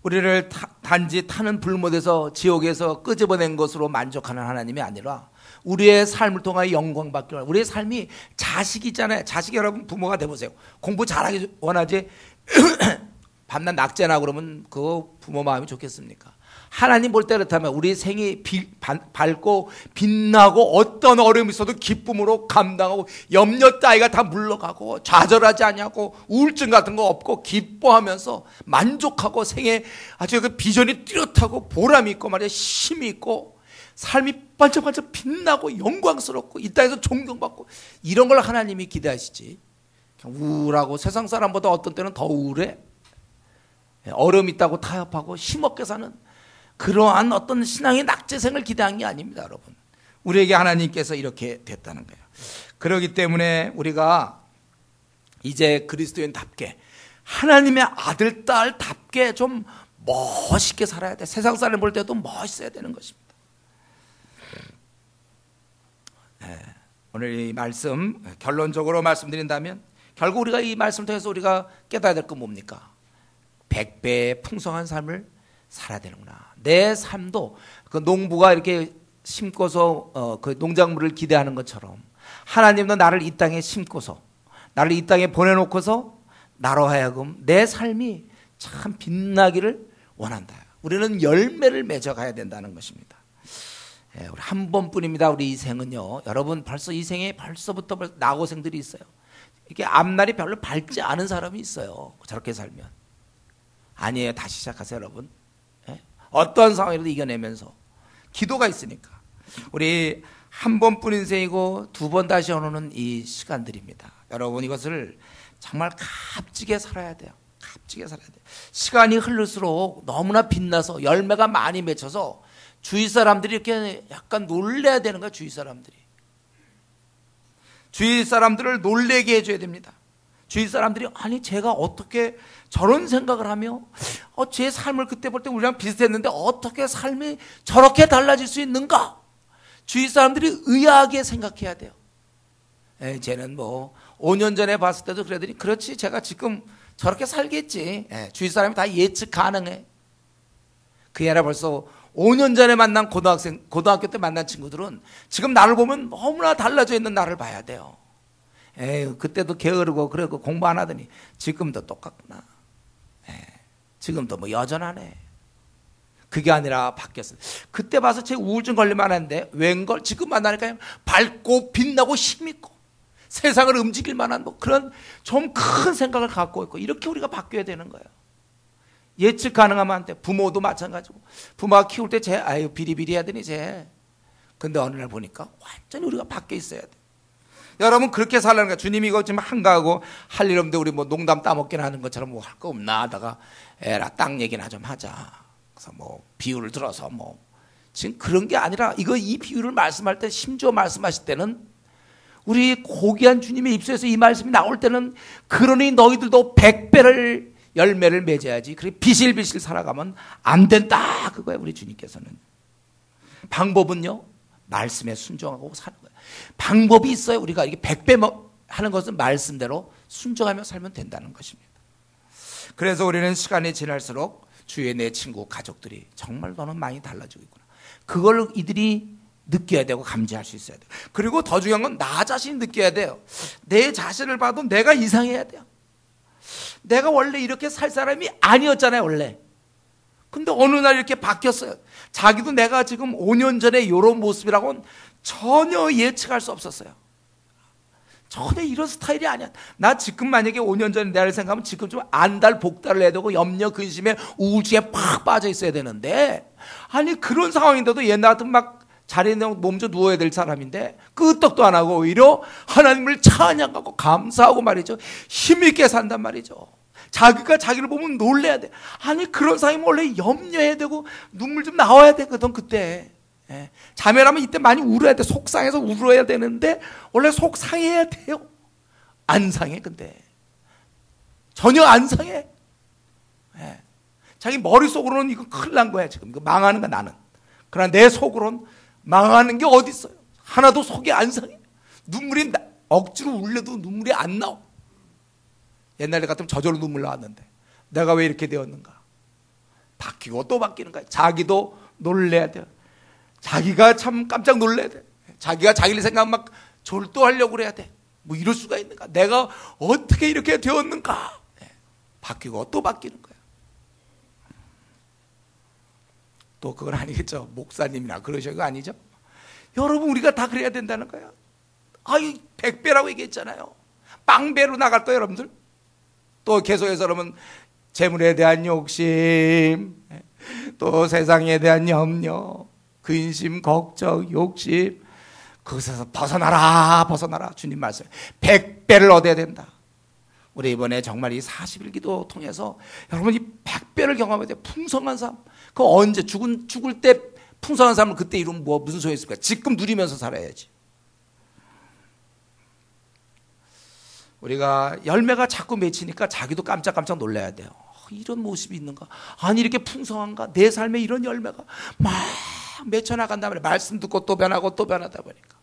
우리를 단지 타는 불못에서 지옥에서 끄집어낸 것으로 만족하는 하나님이 아니라 우리의 삶을 통하여 영광 받기 원하는, 우리의 삶이 자식이 있잖아요. 자식이, 여러분 부모가 돼보세요. 공부 잘하기 원하지 밤낮 낙제나 그러면 그 부모 마음이 좋겠습니까? 하나님 볼 때 그렇다면 우리 생이 밝고 빛나고 어떤 어려움이 있어도 기쁨으로 감당하고 염려 따위가 다 물러가고 좌절하지 않냐고 우울증 같은 거 없고 기뻐하면서 만족하고 생에 아주 그 비전이 뚜렷하고 보람이 있고 말이야, 힘이 있고 삶이 반짝반짝 빛나고 영광스럽고 이 땅에서 존경받고, 이런 걸 하나님이 기대하시지 우울하고 세상 사람보다 어떤 때는 더 우울해, 어려움 있다고 타협하고 힘없게 사는 그러한 어떤 신앙의 낙제생을 기대한 게 아닙니다, 여러분. 우리에게 하나님께서 이렇게 됐다는 거예요. 그렇기 때문에 우리가 이제 그리스도인답게 하나님의 아들, 딸답게 좀 멋있게 살아야 돼. 세상 사람 볼 때도 멋있어야 되는 것입니다. 네, 오늘 이 말씀 결론적으로 말씀드린다면 결국 우리가 이 말씀을 통해서 우리가 깨달아야 될 건 뭡니까? 100배의 풍성한 삶을 살아야 되는구나. 내 삶도 그 농부가 이렇게 심고서 그 농작물을 기대하는 것처럼 하나님도 나를 이 땅에 심고서 나를 이 땅에 보내놓고서 나로 하여금 내 삶이 참 빛나기를 원한다. 우리는 열매를 맺어가야 된다는 것입니다. 예, 우리 한 번뿐입니다. 우리 이 생은요. 여러분 벌써 이 생에 벌써부터 낙오생들이 있어요. 이렇게 앞날이 별로 밝지 않은 사람이 있어요. 저렇게 살면. 아니에요. 다시 시작하세요, 여러분. 예? 어떤 상황이라도 이겨내면서 기도가 있으니까. 우리 한 번뿐 인생이고 두 번 다시 오는 이 시간들입니다. 여러분 이것을 정말 값지게 살아야 돼요. 값지게 살아야 돼요. 시간이 흐를수록 너무나 빛나서 열매가 많이 맺혀서 주위 사람들이 이렇게 약간 놀래야 되는 거야. 주위 사람들을 놀래게 해줘야 됩니다. 주위 사람들이 아니 제가 어떻게 저런 생각을 하며 제 삶을 그때 볼 때 우리랑 비슷했는데 어떻게 삶이 저렇게 달라질 수 있는가? 주위 사람들이 의아하게 생각해야 돼요. 쟤는 뭐 5년 전에 봤을 때도 그러더니 그렇지 제가 지금 저렇게 살겠지. 주위 사람이 다 예측 가능해. 그게 아니라 벌써 5년 전에 만난 고등학교 때 만난 친구들은 지금 나를 보면 너무나 달라져 있는 나를 봐야 돼요. 그때도 게으르고 그러고 공부 안 하더니 지금도 똑같구나. 지금도 뭐 여전하네. 그게 아니라 바뀌었어요. 그때 봐서 제 우울증 걸릴만 한데 웬걸 지금 만나니까 밝고 빛나고 힘있고 세상을 움직일 만한 뭐 그런 좀 큰 생각을 갖고 있고, 이렇게 우리가 바뀌어야 되는 거예요. 예측 가능하면 안 돼. 부모도 마찬가지고. 부모가 키울 때 비리비리 하더니 근데 어느 날 보니까 완전히 우리가 바뀌어 있어야 돼. 여러분 그렇게 살라는 거야. 주님이 이거 지금 한가하고 할 일 없는데 우리 뭐 농담 따먹긴 하는 것처럼 뭐 할 거 없나 하다가 에라 땅 얘기나 좀 하자. 그래서 뭐 비유를 들어서 뭐 지금 그런 게 아니라 이 비유를 말씀할 때 심지어 말씀하실 때는 우리 고귀한 주님의 입술에서 이 말씀이 나올 때는 그러니 너희들도 100배를 열매를 맺어야지. 그렇게 비실비실 살아가면 안 된다. 그거예요. 우리 주님께서는. 방법은요. 말씀에 순종하고 사는 거예요. 방법이 있어요. 우리가 이게 100배 하는 것은 말씀대로 순종하며 살면 된다는 것입니다. 그래서 우리는 시간이 지날수록 주위의 내 친구, 가족들이 정말 너는 많이 달라지고 있구나. 그걸 이들이 느껴야 되고 감지할 수 있어야 돼요. 그리고 더 중요한 건 나 자신이 느껴야 돼요. 내 자신을 봐도 내가 이상해야 돼요. 내가 원래 이렇게 살 사람이 아니었잖아요, 원래. 근데 어느 날 이렇게 바뀌었어요. 자기도 내가 지금 5년 전에 이런 모습이라고는 전혀 예측할 수 없었어요. 전혀 이런 스타일이 아니야. 나 지금 만약에 5년 전에 내를 생각하면 지금 좀 안달복달을 해야 되고 염려, 근심에 우울증에 팍 빠져 있어야 되는데, 아니 그런 상황인데도 옛날 같으면 막 자리에 몸 좀 누워야 될 사람인데 끄떡도 안 하고 오히려 하나님을 찬양하고 감사하고 말이죠. 힘있게 산단 말이죠. 자기가 자기를 보면 놀래야 돼. 아니 그런 상황이면 원래 염려해야 되고 눈물 좀 나와야 되거든 그때. 자매라면 이때 많이 울어야 돼. 속상해서 울어야 되는데 원래 속상해야 돼요. 안 상해. 근데 전혀 안 상해. 자기 머릿속으로는 이거 큰일 난 거야. 지금 이거 망하는 거야 나는. 그러나 내 속으로는 망하는 게 어디 있어요. 하나도 속이 안 상해. 눈물이 억지로 울려도 눈물이 안 나와. 옛날에 같으면 저절로 눈물 나왔는데 내가 왜 이렇게 되었는가. 바뀌고 또 바뀌는 거야. 자기도 놀래야 돼요. 자기가 참 깜짝 놀래야 돼. 자기가 자기를 생각 막 졸도하려고 그래야 돼. 뭐 이럴 수가 있는가. 내가 어떻게 이렇게 되었는가. 바뀌고 또 바뀌는 거야. 또 그건 아니겠죠. 목사님이나 그러셔야 거 아니죠. 여러분 우리가 다 그래야 된다는 거야. 아이 100배라고 얘기했잖아요. 빵배로 나갈 거예요 여러분들. 또 계속해서 여러분 재물에 대한 욕심, 또 세상에 대한 염려, 근심, 걱정, 욕심, 그것에서 벗어나라 주님 말씀 100배를 얻어야 된다. 우리 이번에 정말 이 40일 기도 통해서 여러분이 100배를 경험해야 돼요. 풍성한 삶. 그 언제 죽을 때 풍성한 삶을 그때 이루면 무슨 소용이 있을까. 지금 누리면서 살아야지. 우리가 열매가 자꾸 맺히니까 자기도 깜짝깜짝 놀라야 돼요. 이런 모습이 있는가. 아니 이렇게 풍성한가. 내 삶에 이런 열매가 막 맺혀나간단 말이에요. 말씀 듣고 또 변하고 또 변하다 보니까.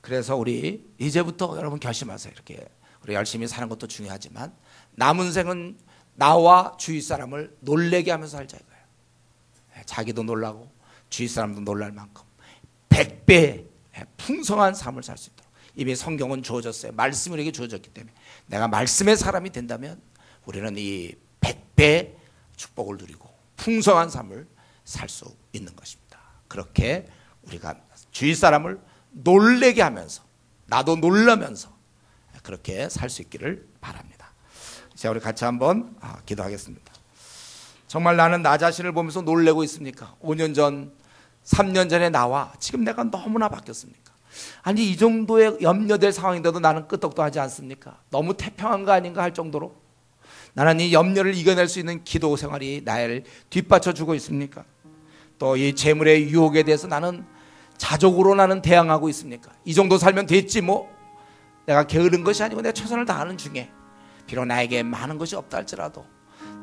그래서 우리 이제부터 여러분 결심하세요. 이렇게 우리 열심히 사는 것도 중요하지만 남은 생은 나와 주위 사람을 놀래게 하면서 살자 이거예요. 자기도 놀라고 주위 사람도 놀랄 만큼 100배 풍성한 삶을 살 수 있도록 이미 성경은 주어졌어요. 말씀이 우리에게 주어졌기 때문에 내가 말씀의 사람이 된다면 우리는 이 100배 축복을 누리고 풍성한 삶을 살 수 있는 것입니다. 그렇게 우리가 주위 사람을 놀래게 하면서 나도 놀라면서 그렇게 살 수 있기를 바랍니다. 자, 우리 같이 한번 기도하겠습니다. 정말 나는 나 자신을 보면서 놀래고 있습니까? 5년 전, 3년 전에 나와 지금 내가 너무나 바뀌었습니까? 아니 이 정도의 염려될 상황인데도 나는 끄떡도 하지 않습니까? 너무 태평한 거 아닌가 할 정도로 나는 이 염려를 이겨낼 수 있는 기도 생활이 나를 뒷받쳐주고 있습니까? 또 이 재물의 유혹에 대해서 나는 자족으로 나는 대항하고 있습니까? 이 정도 살면 됐지 뭐. 내가 게으른 것이 아니고 내가 최선을 다하는 중에 비록 나에게 많은 것이 없다 할지라도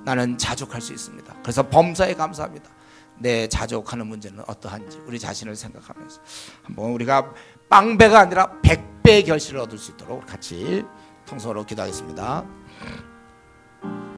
나는 자족할 수 있습니다. 그래서 범사에 감사합니다. 내 자족하는 문제는 어떠한지 우리 자신을 생각하면서 한번 우리가 빵배가 아니라 100배의 결실을 얻을 수 있도록 같이 통성으로 기도하겠습니다.